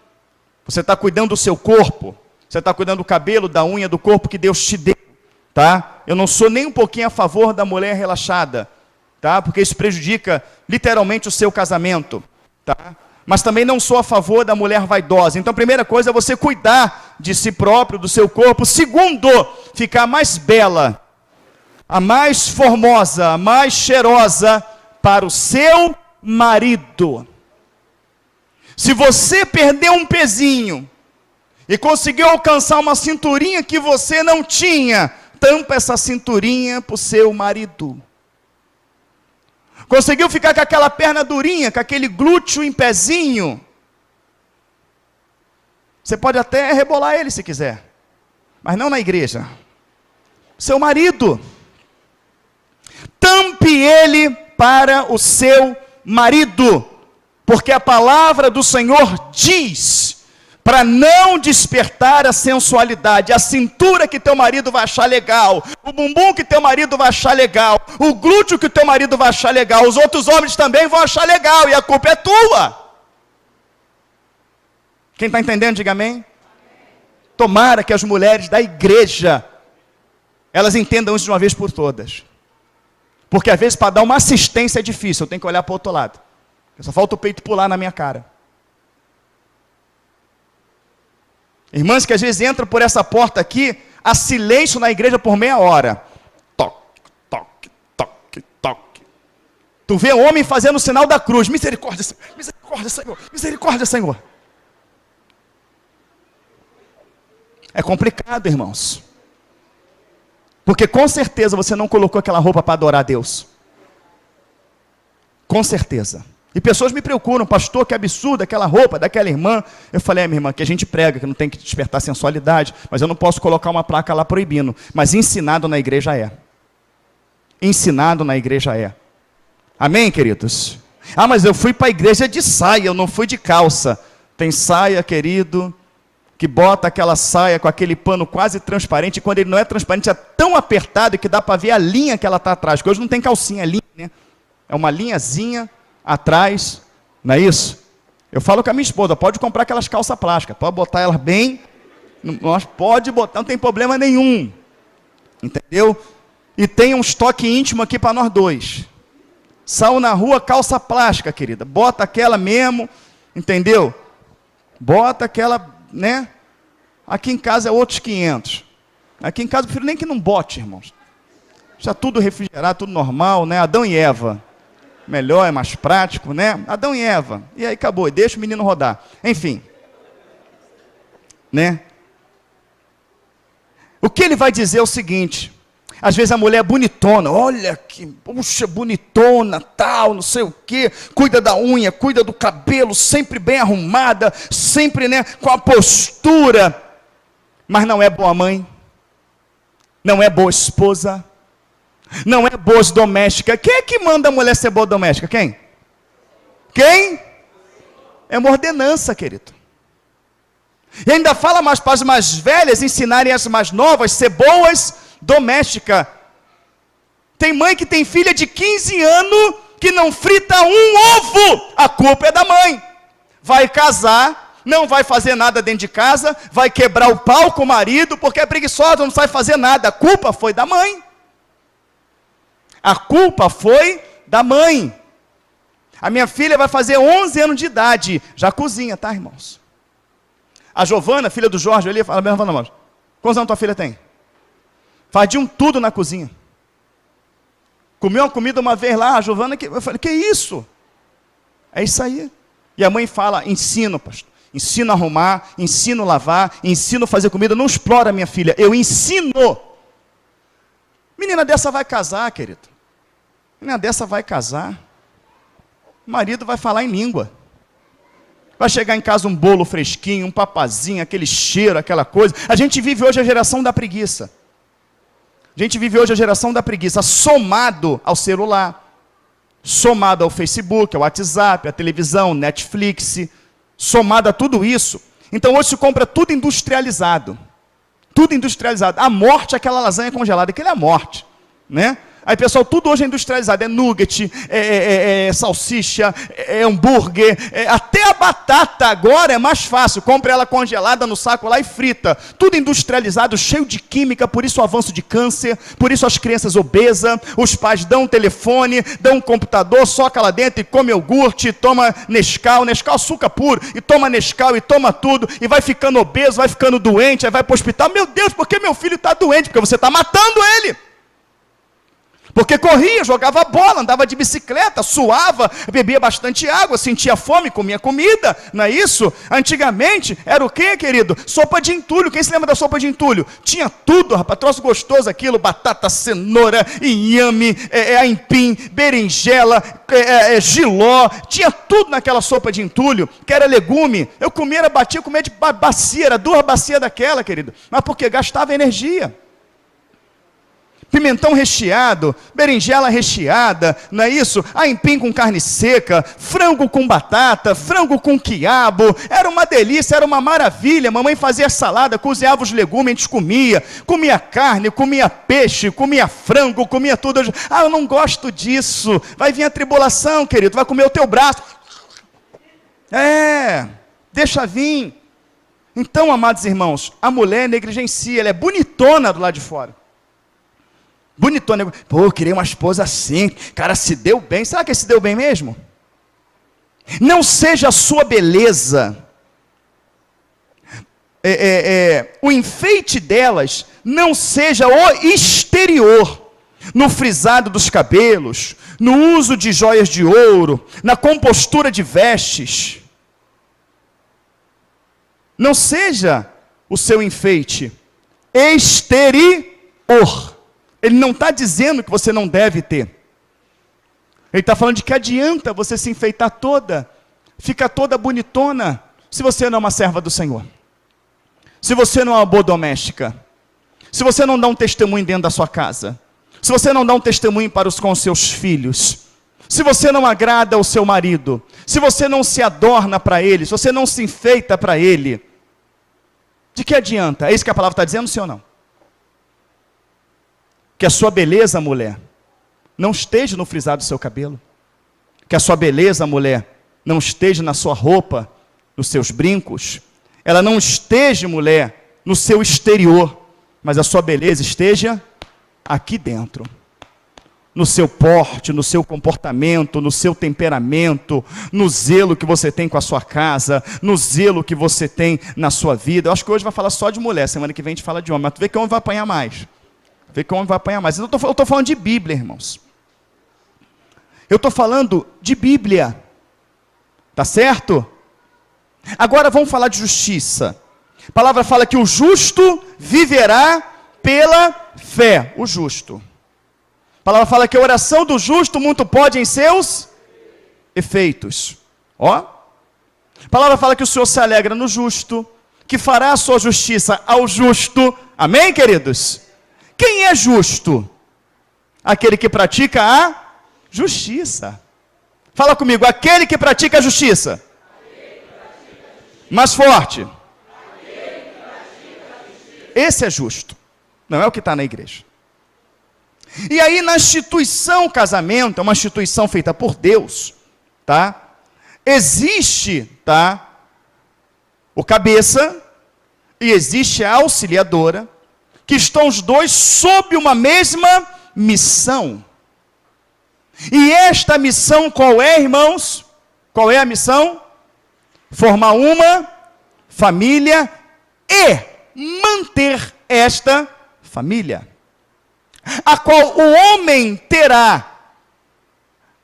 Você está cuidando do seu corpo. Você está cuidando do cabelo, da unha, do corpo que Deus te deu. Tá? Eu não sou nem um pouquinho a favor da mulher relaxada. Tá? Porque isso prejudica literalmente o seu casamento. Tá? Mas também não sou a favor da mulher vaidosa. Então a primeira coisa é você cuidar de si próprio, do seu corpo. Segundo, ficar mais bela, a mais formosa, a mais cheirosa para o seu marido. Se você perdeu um pezinho e conseguiu alcançar uma cinturinha que você não tinha, tampa essa cinturinha para o seu marido. Conseguiu ficar com aquela perna durinha, com aquele glúteo em pezinho, você pode até rebolar ele se quiser, mas não na igreja. Seu marido, tampe ele para o seu marido, porque a palavra do Senhor diz, para não despertar a sensualidade, a cintura que teu marido vai achar legal, o bumbum que teu marido vai achar legal, o glúteo que teu marido vai achar legal, os outros homens também vão achar legal, e a culpa é tua. Quem está entendendo, diga amém. Tomara que as mulheres da igreja, elas entendam isso de uma vez por todas. Porque às vezes para dar uma assistência é difícil, eu tenho que olhar para o outro lado. Só falta o peito pular na minha cara. Irmãs que às vezes entram por essa porta aqui, há silêncio na igreja por meia hora. Toque, toque, toque, toque. Tu vê o homem fazendo o sinal da cruz. Misericórdia, misericórdia, Senhor. Misericórdia, Senhor. É complicado, irmãos. Porque com certeza você não colocou aquela roupa para adorar a Deus. Com certeza. E pessoas me procuram, pastor, que absurdo aquela roupa daquela irmã. Eu falei, minha irmã, que a gente prega, que não tem que despertar sensualidade, mas eu não posso colocar uma placa lá proibindo. Mas ensinado na igreja é. Ensinado na igreja é. Amém, queridos? Ah, mas eu fui para a igreja de saia, eu não fui de calça. Tem saia, querido, que bota aquela saia com aquele pano quase transparente, e quando ele não é transparente, é tão apertado que dá para ver a linha que ela está atrás, porque hoje não tem calcinha, é linha, né? É uma linhazinha atrás, não é isso? Eu falo com a minha esposa, pode comprar aquelas calças plásticas, pode botar elas bem, pode botar, não tem problema nenhum, entendeu? E tem um estoque íntimo aqui para nós dois. Saiu na rua, calça plástica, querida, bota aquela mesmo, entendeu? Bota aquela, né? Aqui em casa é outros 500. Aqui em casa eu prefiro nem que não bote, irmãos. Já tudo refrigerado, tudo normal, né? Adão e Eva. Melhor, é mais prático, né? Adão e Eva. E aí acabou, e deixa o menino rodar. Enfim. Né? O que ele vai dizer é o seguinte. Às vezes a mulher é bonitona. Olha que, puxa, bonitona, tal, não sei o quê. Cuida da unha, cuida do cabelo, sempre bem arrumada, sempre, né, com a postura. Mas não é boa mãe. Não é boa esposa. Não é boa doméstica. Quem é que manda a mulher ser boa doméstica? Quem? Quem? É uma ordenança, querido. E ainda fala mais para as mais velhas ensinarem as mais novas a ser boas domésticas. Tem mãe que tem filha de 15 anos que não frita um ovo. A culpa é da mãe. Vai casar, não vai fazer nada dentro de casa, vai quebrar o pau com o marido porque é preguiçosa, não sabe fazer nada. A culpa foi da mãe. A culpa foi da mãe. A minha filha vai fazer 11 anos de idade. Já cozinha, tá, irmãos? A Giovana, filha do Jorge, ali, fala, quantos anos tua filha tem? Faz de um tudo na cozinha. Comeu uma comida uma vez lá, a Giovana, eu falei, que isso? É isso aí. E a mãe fala, ensino, pastor. Ensino a arrumar, ensino a lavar, ensino a fazer comida. Não explora minha filha, eu ensino. Menina dessa vai casar, querido. Menina dessa vai casar. O marido vai falar em língua. Vai chegar em casa um bolo fresquinho, um papazinho, aquele cheiro, aquela coisa. A gente vive hoje a geração da preguiça. A gente vive hoje a geração da preguiça, somado ao celular, somado ao Facebook, ao WhatsApp, à televisão, Netflix, somado a tudo isso. Então hoje se compra tudo industrializado. Tudo industrializado. A morte é aquela lasanha congelada, aquilo é a morte, né? Aí, pessoal, tudo hoje é industrializado, é nugget, é salsicha, é hambúrguer, até a batata agora é mais fácil, compra ela congelada no saco lá e frita, tudo industrializado, cheio de química, por isso o avanço de câncer, por isso as crianças obesas, os pais dão um telefone, dão um computador, soca lá dentro e come iogurte, toma Nescau açúcar puro, e toma Nescau e toma tudo, e vai ficando obeso, vai ficando doente, aí vai para o hospital, meu Deus, por que meu filho está doente? Porque você está matando ele. Porque corria, jogava bola, andava de bicicleta, suava, bebia bastante água, sentia fome, comia comida, não é isso? Antigamente, era o quê, querido? Sopa de entulho. Quem se lembra da sopa de entulho? Tinha tudo, rapaz, troço gostoso aquilo, batata, cenoura, inhame, aipim, berinjela, jiló, tinha tudo naquela sopa de entulho, que era legume. Eu comia, batia, comia de bacia, era 2 bacias daquela, querido. Mas porque gastava energia. Pimentão recheado, berinjela recheada, não é isso? Aipim com carne seca, frango com batata, frango com quiabo, era uma delícia, era uma maravilha. Mamãe fazia salada, cozinhava os legumes, a gente comia carne, comia peixe, comia frango, comia tudo. Ah, eu não gosto disso. Vai vir a tribulação, querido, vai comer o teu braço. Deixa vir. Então, amados irmãos, a mulher negligencia, ela é bonitona do lado de fora. Bonitona, pô, eu queria uma esposa assim, cara, se deu bem. Será que se deu bem mesmo? Não seja a sua beleza o enfeite delas não seja o exterior, no frisado dos cabelos, no uso de joias de ouro, na compostura de vestes. Não seja o seu enfeite exterior. Ele não está dizendo que você não deve ter. Ele está falando de que adianta você se enfeitar toda, ficar toda bonitona, se você não é uma serva do Senhor. Se você não é uma boa doméstica. Se você não dá um testemunho dentro da sua casa. Se você não dá um testemunho com os seus filhos. Se você não agrada ao seu marido. Se você não se adorna para ele. Se você não se enfeita para ele. De que adianta? É isso que a palavra está dizendo, sim ou não? Que a sua beleza, mulher, não esteja no frisado do seu cabelo. Que a sua beleza, mulher, não esteja na sua roupa, nos seus brincos. Ela não esteja, mulher, no seu exterior. Mas a sua beleza esteja aqui dentro. No seu porte, no seu comportamento, no seu temperamento, no zelo que você tem com a sua casa, no zelo que você tem na sua vida. Eu acho que hoje vai falar só de mulher, semana que vem a gente fala de homem, mas tu vê que o homem vai apanhar mais. Eu estou falando de Bíblia, irmãos. Eu estou falando de Bíblia. Tá certo? Agora vamos falar de justiça. A palavra fala que o justo viverá pela fé. O justo. A palavra fala que a oração do justo muito pode em seus efeitos. Ó. A palavra fala que o Senhor se alegra no justo, que fará a sua justiça ao justo. Amém, queridos? Quem é justo? Aquele que pratica a justiça. Fala comigo, aquele que pratica a justiça. Mais forte. Esse é justo. Não é o que está na igreja. E aí na instituição casamento, é uma instituição feita por Deus, tá? Existe, tá? O cabeça e existe a auxiliadora, que estão os dois sob uma mesma missão. E esta missão qual é, irmãos? Qual é a missão? Formar uma família e manter esta família. A qual o homem terá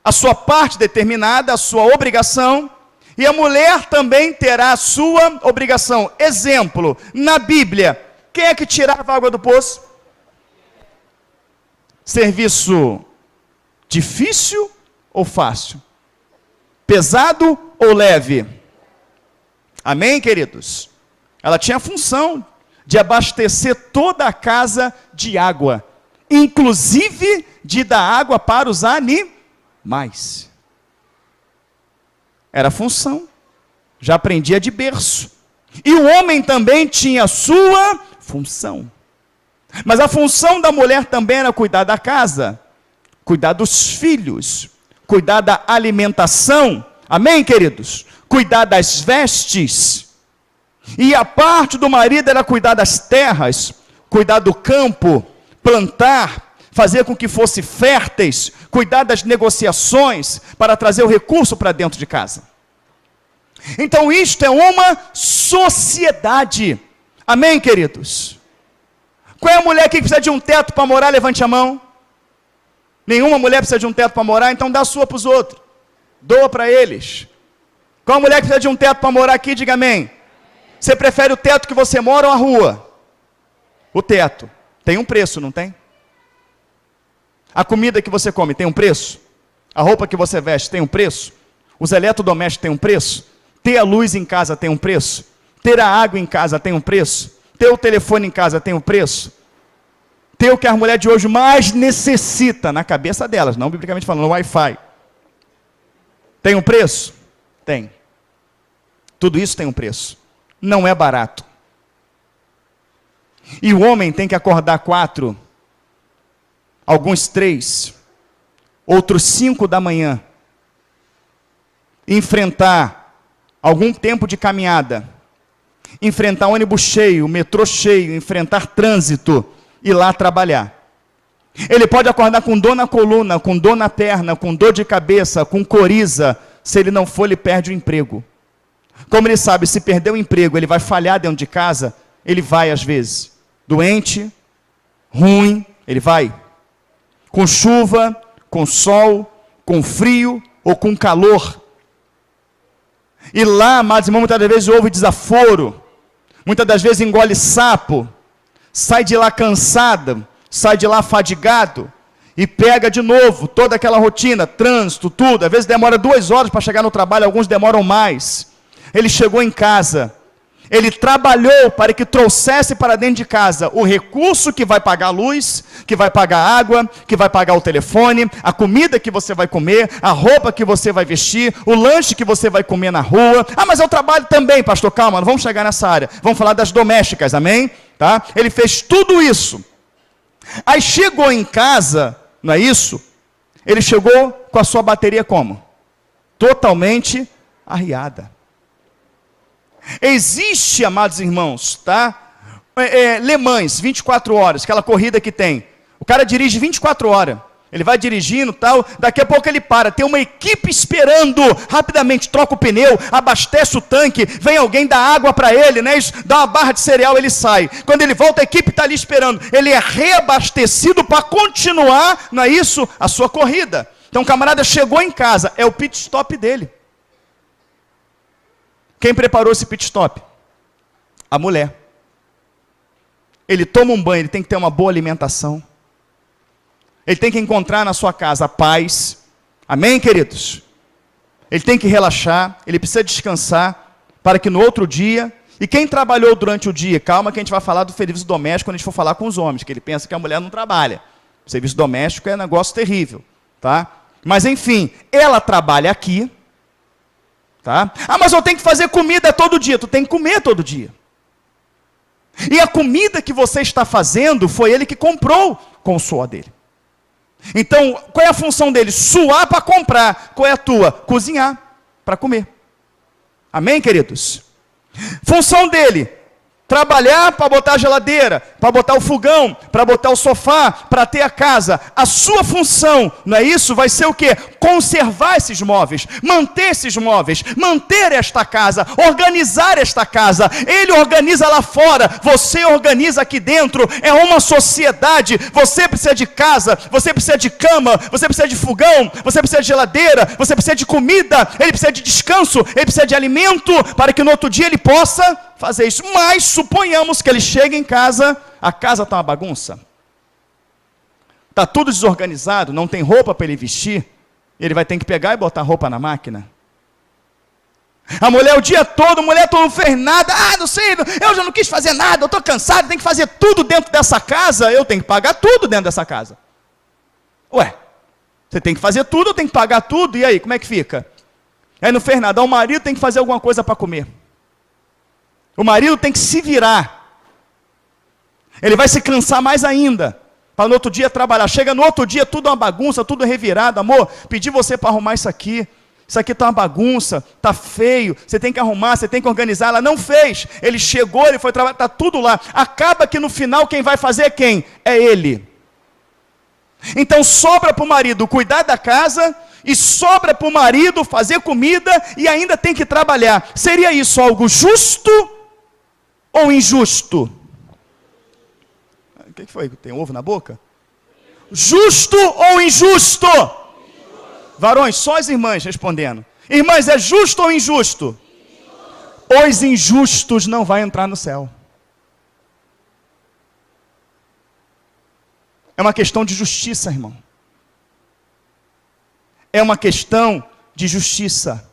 a sua parte determinada, a sua obrigação, e a mulher também terá a sua obrigação. Exemplo, na Bíblia, quem é que tirava a água do poço? Serviço difícil ou fácil? Pesado ou leve? Amém, queridos? Ela tinha a função de abastecer toda a casa de água, inclusive de dar água para os animais. Era a função. Já aprendia de berço. E o homem também tinha a sua função. Mas a função da mulher também era cuidar da casa, cuidar dos filhos, cuidar da alimentação. Amém, queridos? Cuidar das vestes. E a parte do marido era cuidar das terras, cuidar do campo, plantar, fazer com que fossem férteis, cuidar das negociações para trazer o recurso para dentro de casa. Então isto é uma sociedade. Amém, queridos? Qual é a mulher que precisa de um teto para morar? Levante a mão. Nenhuma mulher precisa de um teto para morar, então dá a sua para os outros. Doa para eles. Qual a mulher que precisa de um teto para morar aqui? Diga amém. Você prefere o teto que você mora ou a rua? O teto. Tem um preço, não tem? A comida que você come tem um preço? A roupa que você veste tem um preço? Os eletrodomésticos têm um preço? Ter a luz em casa tem um preço? Ter a água em casa tem um preço? Ter o telefone em casa tem um preço? Ter o que as mulheres de hoje mais necessitam na cabeça delas, não biblicamente falando, no Wi-Fi. Tem um preço? Tem. Tudo isso tem um preço. Não é barato. E o homem tem que acordar 4, alguns 3, outros 5 da manhã, enfrentar algum tempo de caminhada, enfrentar ônibus cheio, metrô cheio, enfrentar trânsito, ir lá trabalhar. Ele pode acordar com dor na coluna, com dor na perna, com dor de cabeça, com coriza. Se ele não for, ele perde o emprego. Como ele sabe, se perder o emprego, ele vai falhar dentro de casa, ele vai às vezes. Doente, ruim, ele vai. Com chuva, com sol, com frio ou com calor. E lá, amados irmãos, muitas das vezes houve desaforo, muitas das vezes engole sapo, sai de lá cansado, sai de lá fadigado, e pega de novo toda aquela rotina, trânsito, tudo. Às vezes demora 2 horas para chegar no trabalho, alguns demoram mais. Ele chegou em casa, ele trabalhou para que trouxesse para dentro de casa o recurso que vai pagar a luz, que vai pagar a água, que vai pagar o telefone, a comida que você vai comer, a roupa que você vai vestir, o lanche que você vai comer na rua. Ah, mas eu trabalho também, pastor, calma, não vamos chegar nessa área. Vamos falar das domésticas, amém? Tá? Ele fez tudo isso. Aí chegou em casa, não é isso? Ele chegou com a sua bateria como? Totalmente arriada. Existe, amados irmãos, tá? Le Mans, 24 horas, aquela corrida que tem. O cara dirige 24 horas. Ele vai dirigindo tal, daqui a pouco ele para. Tem uma equipe esperando, rapidamente troca o pneu, abastece o tanque, vem alguém dar água para ele, né? Dá uma barra de cereal, ele sai. Quando ele volta, a equipe está ali esperando. Ele é reabastecido para continuar, não é isso? A sua corrida. Então o camarada chegou em casa, é o pit stop dele. Quem preparou esse pit stop? A mulher. Ele toma um banho, ele tem que ter uma boa alimentação. Ele tem que encontrar na sua casa paz. Amém, queridos? Ele tem que relaxar, ele precisa descansar, para que no outro dia... E quem trabalhou durante o dia? Calma que a gente vai falar do serviço doméstico quando a gente for falar com os homens, que ele pensa que a mulher não trabalha. O serviço doméstico é um negócio terrível, tá? Mas enfim, ela trabalha aqui, tá? Ah, mas eu tenho que fazer comida todo dia. Tu tem que comer todo dia. E a comida que você está fazendo, foi ele que comprou com o suor dele. Então, qual é a função dele? Suar para comprar. Qual é a tua? Cozinhar para comer. Amém, queridos? Função dele: trabalhar para botar a geladeira, para botar o fogão, para botar o sofá, para ter a casa. A sua função, não é isso? Vai ser o quê? Conservar esses móveis, manter esses móveis, manter esta casa, organizar esta casa. Ele organiza lá fora, você organiza aqui dentro. É uma sociedade. Você precisa de casa, você precisa de cama, você precisa de fogão, você precisa de geladeira, você precisa de comida, ele precisa de descanso, ele precisa de alimento, para que no outro dia ele possa fazer isso. Mas suponhamos que ele chega em casa, a casa está uma bagunça, está tudo desorganizado, não tem roupa para ele vestir, ele vai ter que pegar e botar roupa na máquina. A mulher o dia todo, mulher tu não fez nada, não sei, eu já não quis fazer nada, eu estou cansado, tem que fazer tudo dentro dessa casa, eu tenho que pagar tudo dentro dessa casa. Ué, você tem que fazer tudo, eu tenho que pagar tudo, e aí, como é que fica? Aí não fez nada, o marido tem que fazer alguma coisa para comer. O marido tem que se virar. Ele vai se cansar mais ainda, para no outro dia trabalhar. Chega no outro dia, tudo uma bagunça, tudo revirado. Amor, pedi você para arrumar isso aqui está uma bagunça, está feio, você tem que arrumar, você tem que organizar. Ela não fez, ele chegou, ele foi trabalhar, está tudo lá. Acaba que no final quem vai fazer é quem? É ele. Então sobra para o marido cuidar da casa, e sobra para o marido fazer comida, e ainda tem que trabalhar. Seria isso algo justo ou injusto? O que foi? Tem ovo na boca? Justo ou injusto? Injusto. Varões, só as irmãs respondendo. Irmãs, é justo ou injusto? Injusto. Os injustos não vão entrar no céu. É uma questão de justiça, irmão. É uma questão de justiça.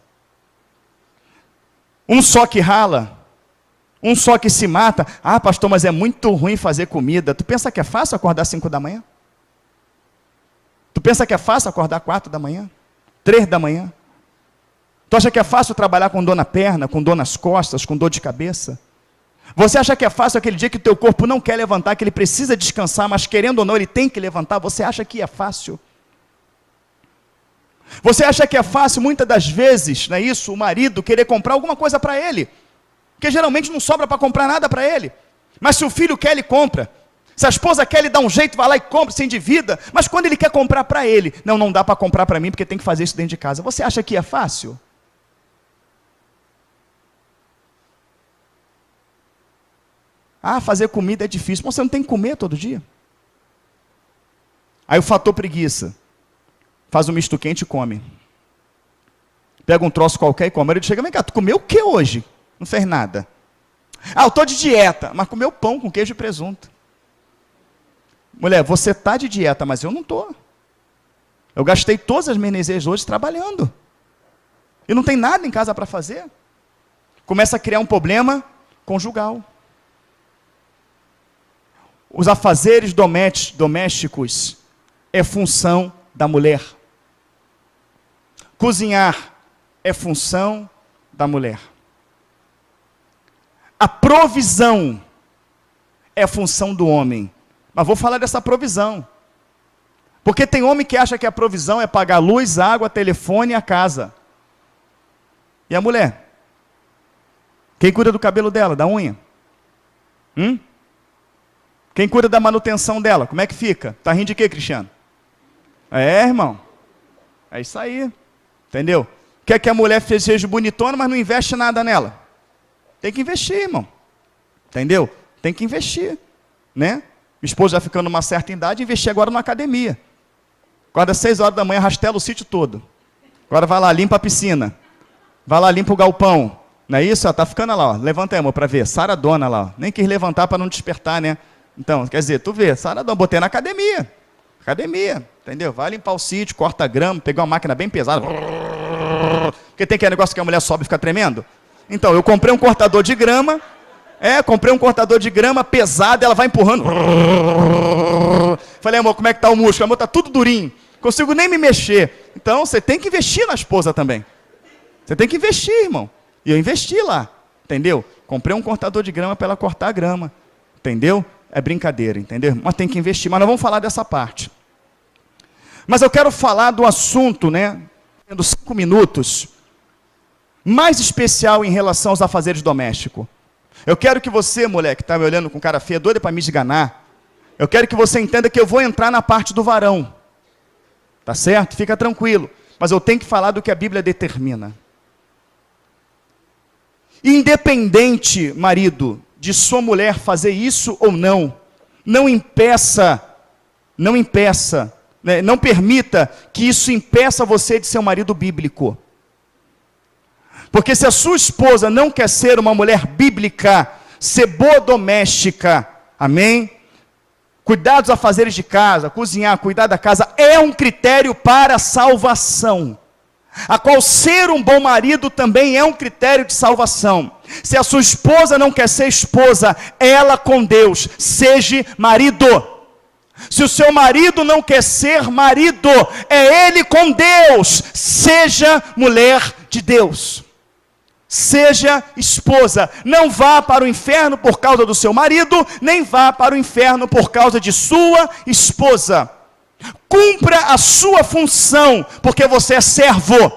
Um só que rala, um só que se mata. Ah, pastor, mas é muito ruim fazer comida. Tu pensa que é fácil acordar 5 da manhã? Tu pensa que é fácil acordar 4 da manhã? 3 da manhã? Tu acha que é fácil trabalhar com dor na perna, com dor nas costas, com dor de cabeça? Você acha que é fácil aquele dia que o teu corpo não quer levantar, que ele precisa descansar, mas querendo ou não, ele tem que levantar? Você acha que é fácil? Você acha que é fácil, muitas das vezes, não é isso, o marido querer comprar alguma coisa para ele? Porque geralmente não sobra para comprar nada para ele. Mas se o filho quer, ele compra. Se a esposa quer, ele dá um jeito, vai lá e compra, se endivida. Mas quando ele quer comprar para ele, não dá para comprar para mim, porque tem que fazer isso dentro de casa. Você acha que é fácil? Ah, fazer comida é difícil. Mas você não tem que comer todo dia? Aí o fator preguiça. Faz um misto quente e come. Pega um troço qualquer e come. Aí ele chega, vem cá, tu comeu o que hoje? Não fez nada. Ah, eu estou de dieta. Mas comeu pão com queijo e presunto. Mulher, você está de dieta, mas eu não estou. Eu gastei todas as minhas energias hoje trabalhando. E não tem nada em casa para fazer. Começa a criar um problema conjugal. Os afazeres domésticos é função da mulher. Cozinhar é função da mulher. A provisão é função do homem. Mas vou falar dessa provisão. Porque tem homem que acha que a provisão é pagar luz, água, telefone e a casa. E a mulher? Quem cuida do cabelo dela, da unha? Quem cuida da manutenção dela? Como é que fica? Tá rindo de quê, Cristiano? É, irmão. É isso aí. Entendeu? Quer que a mulher seja bonitona, mas não investe nada nela. Tem que investir, irmão. Entendeu? Tem que investir. Né? Minha esposa já ficando numa certa idade, investir agora numa academia. Acorda às 6 horas da manhã, rastela o sítio todo. Agora vai lá, limpa a piscina. Vai lá, limpa o galpão. Não é isso? Ó, tá ficando lá, ó. Levanta aí, amor, para ver. Saradona lá, ó. Nem quis levantar para não despertar, né? Então, quer dizer, tu vê, saradona, botei na academia. Academia, entendeu? Vai limpar o sítio, corta grama, pegar uma máquina bem pesada. Porque tem aquele negócio que a mulher sobe e fica tremendo. Então, eu comprei um cortador de grama. Comprei um cortador de grama pesado, ela vai empurrando. Falei, amor, como é que tá o músculo? Amor, tá tudo durinho. Consigo nem me mexer. Então, você tem que investir na esposa também. Você tem que investir, irmão. E eu investi lá, entendeu? Comprei um cortador de grama para ela cortar a grama. Entendeu? É brincadeira, entendeu? Mas tem que investir. Mas nós vamos falar dessa parte. Mas eu quero falar do assunto, né? Tendo 5 minutos. Mais especial em relação aos afazeres domésticos. Eu quero que você, mulher, que está me olhando com cara feia, doida para me esganar. Eu quero que você entenda que eu vou entrar na parte do varão. Tá certo? Fica tranquilo. Mas eu tenho que falar do que a Bíblia determina. Independente, marido, de sua mulher fazer isso ou não, não permita que isso impeça você de ser um marido bíblico. Porque se a sua esposa não quer ser uma mulher bíblica, ser boa doméstica, amém? Cuidar dos afazeres de casa, cozinhar, cuidar da casa, é um critério para a salvação. A qual ser um bom marido também é um critério de salvação. Se a sua esposa não quer ser esposa, ela com Deus, seja marido. Se o seu marido não quer ser marido, é ele com Deus, seja mulher de Deus. Seja esposa, não vá para o inferno por causa do seu marido, nem vá para o inferno por causa de sua esposa. Cumpra a sua função, porque você é servo.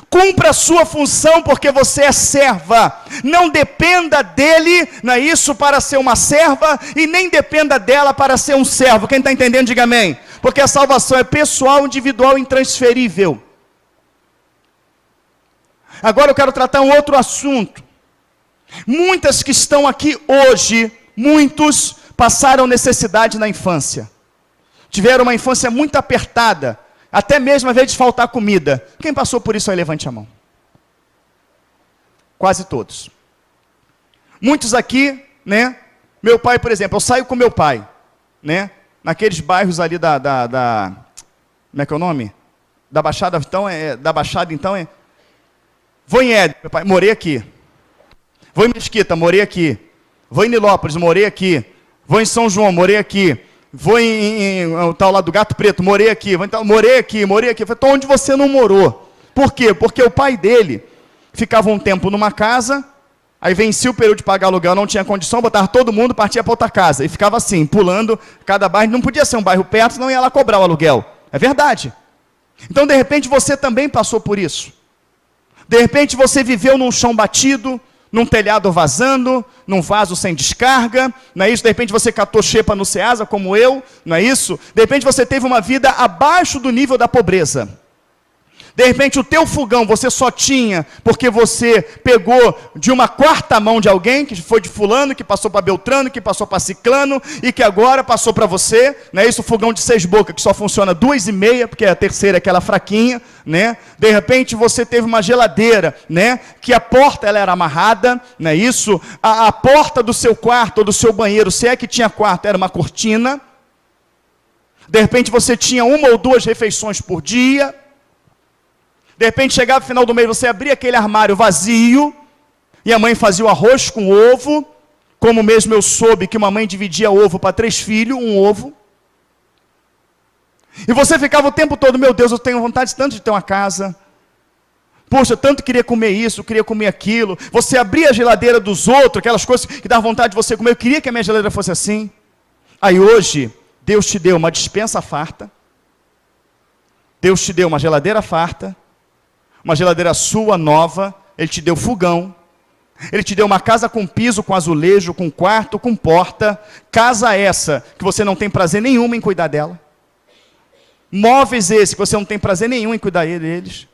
Cumpra a sua função, porque você é serva. Não dependa dele, não é isso, para ser uma serva, e nem dependa dela para ser um servo. Quem está entendendo, diga amém. Porque a salvação é pessoal, individual e intransferível. Agora eu quero tratar um outro assunto. Muitas que estão aqui hoje, muitos passaram necessidade na infância. Tiveram uma infância muito apertada, até mesmo às vezes de faltar comida. Quem passou por isso aí, levante a mão. Quase todos. Muitos aqui, né? Meu pai, por exemplo, eu saio com meu pai, né? Naqueles bairros ali como é que é o nome? Da Baixada, então, Vou em Éden, meu pai, morei aqui. Vou em Mesquita, morei aqui. Vou em Nilópolis, morei aqui. Vou em São João, morei aqui. Vou em tal lá do Gato Preto, morei aqui. Morei aqui. Falei, então onde você não morou? Por quê? Porque o pai dele ficava um tempo numa casa, aí vencia o período de pagar aluguel, não tinha condição, botava todo mundo, partia para outra casa. E ficava assim, pulando cada bairro. Não podia ser um bairro perto, senão ia lá cobrar o aluguel. É verdade. Então, de repente, você também passou por isso. De repente você viveu num chão batido, num telhado vazando, num vaso sem descarga, não é isso? De repente você catou xepa no Ceasa, como eu, não é isso? De repente você teve uma vida abaixo do nível da pobreza. De repente o teu fogão você só tinha porque você pegou de uma quarta mão de alguém, que foi de fulano, que passou para Beltrano, que passou para Ciclano, e que agora passou para você, não é isso? O fogão de 6 bocas, que só funciona 2,5, porque a terceira é aquela fraquinha, né? De repente você teve uma geladeira, né? Que a porta ela era amarrada, não é isso? A porta do seu quarto ou do seu banheiro, se é que tinha quarto, era uma cortina. De repente você tinha 1 ou 2 refeições por dia. De repente chegava no final do mês, você abria aquele armário vazio, e a mãe fazia o arroz com ovo, como mesmo eu soube que uma mãe dividia ovo para 3 filhos, um ovo. E você ficava o tempo todo, meu Deus, eu tenho vontade tanto de ter uma casa. Poxa, eu tanto queria comer isso, queria comer aquilo. Você abria a geladeira dos outros, aquelas coisas que davam vontade de você comer. Eu queria que a minha geladeira fosse assim. Aí hoje, Deus te deu uma despensa farta. Deus te deu uma geladeira farta. Uma geladeira sua, nova. Ele te deu fogão. Ele te deu uma casa com piso, com azulejo, com quarto, com porta. Casa essa que você não tem prazer nenhum em cuidar dela. Móveis esses que você não tem prazer nenhum em cuidar deles.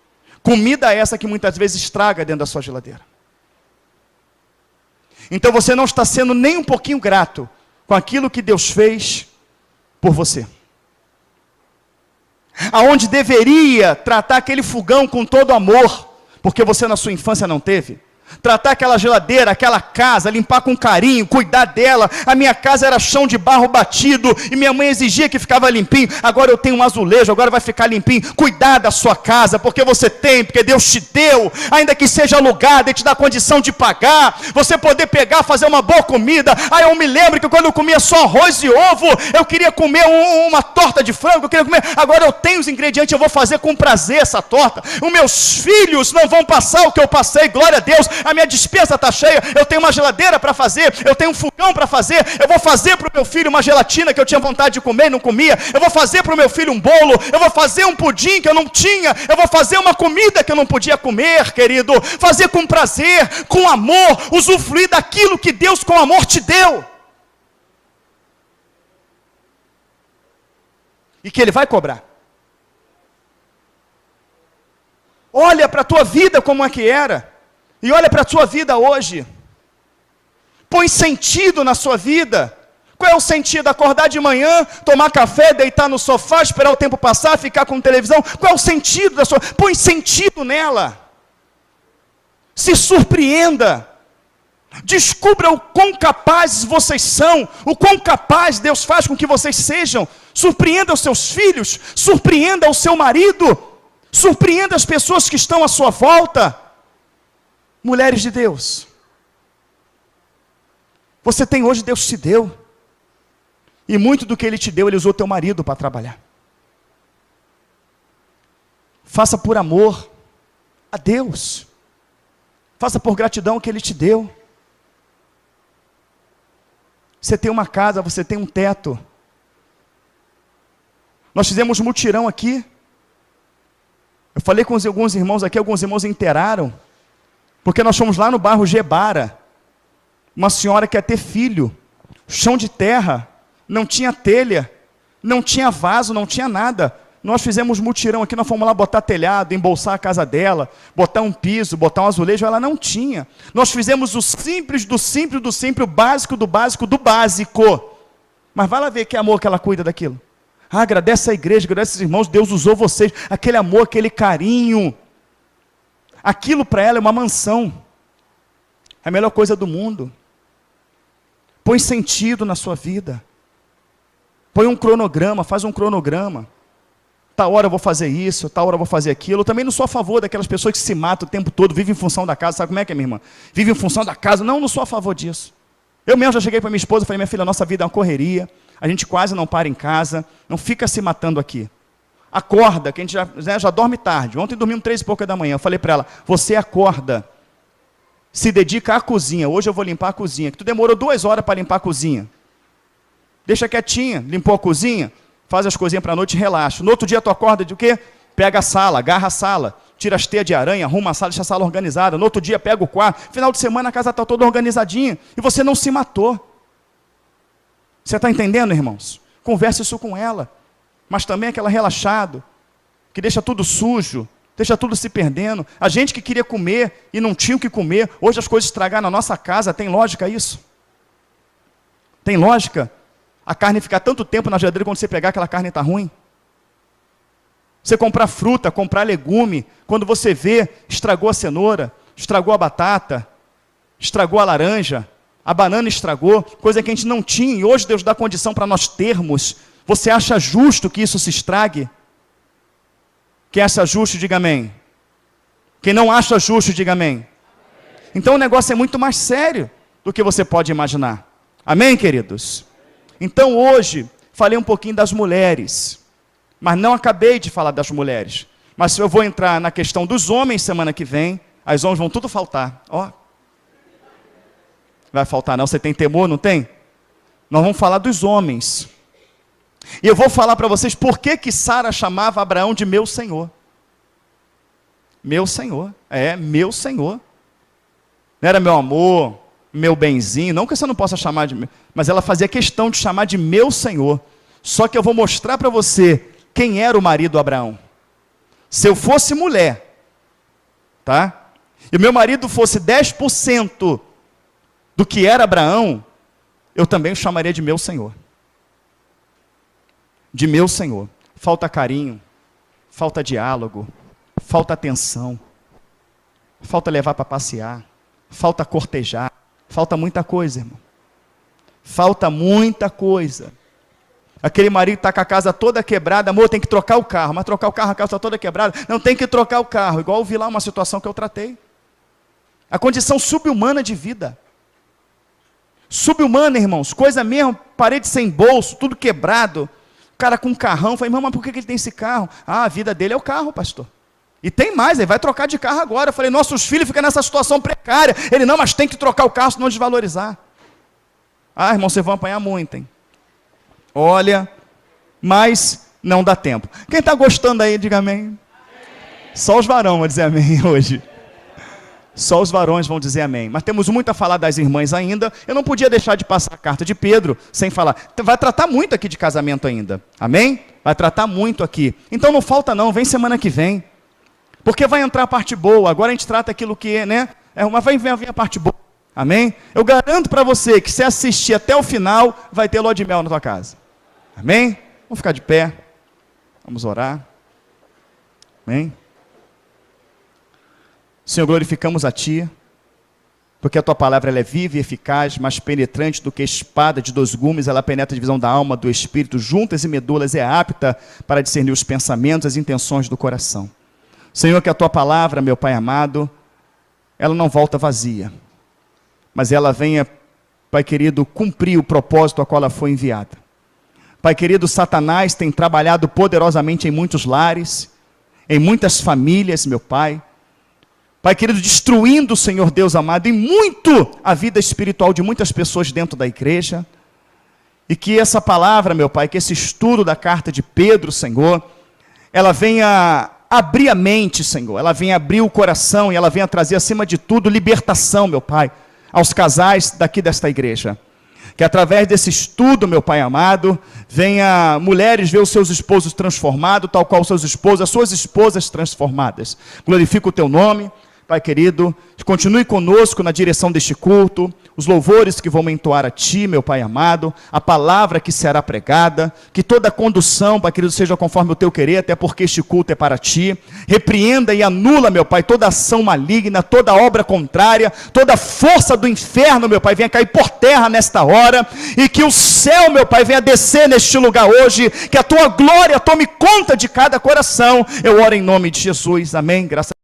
Comida essa que muitas vezes estraga dentro da sua geladeira. Então você não está sendo nem um pouquinho grato com aquilo que Deus fez por você. Aonde deveria tratar aquele fogão com todo amor, porque você na sua infância não teve. Tratar aquela geladeira, aquela casa, limpar com carinho, cuidar dela. A minha casa era chão de barro batido e minha mãe exigia que ficava limpinho. Agora eu tenho um azulejo, agora vai ficar limpinho. Cuidar da sua casa, porque você tem, porque Deus te deu. Ainda que seja alugada, Ele te dá condição de pagar. Você poder pegar, fazer uma boa comida. Aí eu me lembro que quando eu comia só arroz e ovo, eu queria comer uma torta de frango, eu queria comer. Agora eu tenho os ingredientes, eu vou fazer com prazer essa torta. Os meus filhos não vão passar o que eu passei, glória a Deus. A minha despensa está cheia, eu tenho uma geladeira para fazer, eu tenho um fogão para fazer, eu vou fazer para o meu filho uma gelatina que eu tinha vontade de comer e não comia, eu vou fazer para o meu filho um bolo, eu vou fazer um pudim que eu não tinha, eu vou fazer uma comida que eu não podia comer, querido, fazer com prazer, com amor, usufruir daquilo que Deus com amor te deu. E que Ele vai cobrar. Olha para a tua vida como é que era. E olha para a sua vida hoje. Põe sentido na sua vida. Qual é o sentido? Acordar de manhã, tomar café, deitar no sofá, esperar o tempo passar, ficar com televisão. Qual é o sentido da sua vida? Põe sentido nela. Se surpreenda. Descubra o quão capazes vocês são. O quão capaz Deus faz com que vocês sejam. Surpreenda os seus filhos. Surpreenda o seu marido. Surpreenda as pessoas que estão à sua volta. Mulheres de Deus, você tem hoje, Deus te deu, e muito do que Ele te deu, Ele usou teu marido para trabalhar. Faça por amor a Deus, faça por gratidão o que Ele te deu. Você tem uma casa, você tem um teto. Nós fizemos um mutirão aqui, eu falei com alguns irmãos aqui, alguns irmãos inteiraram, porque nós fomos lá no bairro Gebara, uma senhora que ia ter filho, chão de terra, não tinha telha, não tinha vaso, não tinha nada. Nós fizemos mutirão aqui, nós fomos lá botar telhado, embolsar a casa dela, botar um piso, botar um azulejo, ela não tinha. Nós fizemos o simples, do simples, do simples, o básico, do básico, do básico. Mas vai lá ver que amor que ela cuida daquilo. Ah, agradece a igreja, agradece os irmãos, Deus usou vocês, aquele amor, aquele carinho. Aquilo para ela é uma mansão. É a melhor coisa do mundo. Põe sentido na sua vida. Põe um cronograma, faz um cronograma. Tal hora eu vou fazer isso, tal hora eu vou fazer aquilo. Eu também não sou a favor daquelas pessoas que se matam o tempo todo, vivem em função da casa. Sabe como é que é, minha irmã? Vive em função da casa. Não sou a favor disso. Eu mesmo já cheguei para minha esposa e falei, minha filha, nossa vida é uma correria. A gente quase não para em casa. Não fica se matando aqui. Acorda, que a gente já dorme tarde. Ontem dormimos 3h pouca da manhã. Eu falei para ela, você acorda, se dedica à cozinha. Hoje eu vou limpar a cozinha. Que tu demorou 2 horas para limpar a cozinha. Deixa quietinha, limpou a cozinha, faz as coisinhas para a noite e relaxa. No outro dia tu acorda de o quê? Pega a sala, agarra a sala, tira as teias de aranha, arruma a sala, deixa a sala organizada. No outro dia pega o quarto. Final de semana a casa está toda organizadinha. E você não se matou. Você está entendendo, irmãos? Converse isso com ela. Mas também aquela relaxado, que deixa tudo sujo, Deixa tudo se perdendo. A gente que queria comer e não tinha o que comer, hoje as coisas estragaram na nossa casa, tem lógica isso? Tem lógica? A carne ficar tanto tempo na geladeira, quando você pegar aquela carne está ruim? Você comprar fruta, comprar legume, quando você vê, estragou a cenoura, estragou a batata, estragou a laranja, a banana estragou, coisa que a gente não tinha, e hoje Deus dá condição para nós termos. Você acha justo que isso se estrague? Quem acha justo, diga amém. Quem não acha justo, diga amém. Então o negócio é muito mais sério do que você pode imaginar. Amém, queridos? Então hoje, falei um pouquinho das mulheres, mas não acabei de falar das mulheres. Mas eu vou entrar na questão dos homens semana que vem, as homens vão tudo faltar. Ó, vai faltar não, você tem temor, não tem? Nós vamos falar dos homens. E eu vou falar para vocês por que Sara chamava Abraão de meu senhor. Meu senhor, meu senhor. Não era meu amor, meu benzinho, não que você não possa chamar de meu, mas ela fazia questão de chamar de meu senhor. Só que eu vou mostrar para você quem era o marido Abraão. Se eu fosse mulher, tá? E o meu marido fosse 10% do que era Abraão, eu também o chamaria de meu senhor. De meu senhor. Falta carinho, falta diálogo, falta atenção, falta levar para passear, falta cortejar, falta muita coisa, irmão. Falta muita coisa. Aquele marido está com a casa toda quebrada, amor, tem que trocar o carro, mas trocar o carro, a casa está toda quebrada, não tem que trocar o carro, igual eu vi lá uma situação que eu tratei. A condição subhumana de vida. Subhumana, irmãos, coisa mesmo, parede sem bolso, tudo quebrado, o cara com um carrão, falei, irmão, mas por que ele tem esse carro? Ah, a vida dele é o carro, pastor. E tem mais, ele vai trocar de carro agora. Eu falei, nossos filhos ficam nessa situação precária. Ele, não, mas tem que trocar o carro, senão desvalorizar. Ah, irmão, vocês vão apanhar muito, hein? Olha, mas não dá tempo. Quem está gostando aí, diga amém. Amém. Só os varões vão dizer amém hoje. Só os varões vão dizer amém. Mas temos muito a falar das irmãs ainda. Eu não podia deixar de passar a carta de Pedro sem falar. Vai tratar muito aqui de casamento ainda. Amém? Vai tratar muito aqui. Então não falta não, vem semana que vem. Porque vai entrar a parte boa. Agora a gente trata aquilo que é, né? Mas vai vir a parte boa. Amém? Eu garanto para você que se assistir até o final, vai ter lua de mel na tua casa. Amém? Vamos ficar de pé. Vamos orar. Amém? Senhor, glorificamos a Ti, porque a Tua palavra ela é viva e eficaz, mais penetrante do que espada de 2 gumes, ela penetra a divisão da alma, do espírito, juntas e medulas, é apta para discernir os pensamentos, as intenções do coração. Senhor, que a Tua palavra, meu Pai amado, ela não volta vazia, mas ela venha, Pai querido, cumprir o propósito a qual ela foi enviada. Pai querido, Satanás tem trabalhado poderosamente em muitos lares, em muitas famílias, meu Pai. Pai querido, destruindo, Senhor Deus amado, em muito a vida espiritual de muitas pessoas dentro da igreja. E que essa palavra, meu Pai, que esse estudo da carta de Pedro, Senhor, ela venha abrir a mente, Senhor. Ela venha abrir o coração e ela venha trazer, acima de tudo, libertação, meu Pai, aos casais daqui desta igreja. Que através desse estudo, meu Pai amado, venha mulheres ver os seus esposos transformados, tal qual os seus esposos, as suas esposas transformadas. Glorifica o Teu nome, Pai querido, continue conosco na direção deste culto, os louvores que vão entoar a Ti, meu Pai amado, a palavra que será pregada, que toda condução, Pai querido, seja conforme o Teu querer, até porque este culto é para Ti. Repreenda e anula, meu Pai, toda ação maligna, toda obra contrária, toda força do inferno, meu Pai, venha cair por terra nesta hora, e que o céu, meu Pai, venha descer neste lugar hoje, que a Tua glória tome conta de cada coração. Eu oro em nome de Jesus, amém, graças a Deus.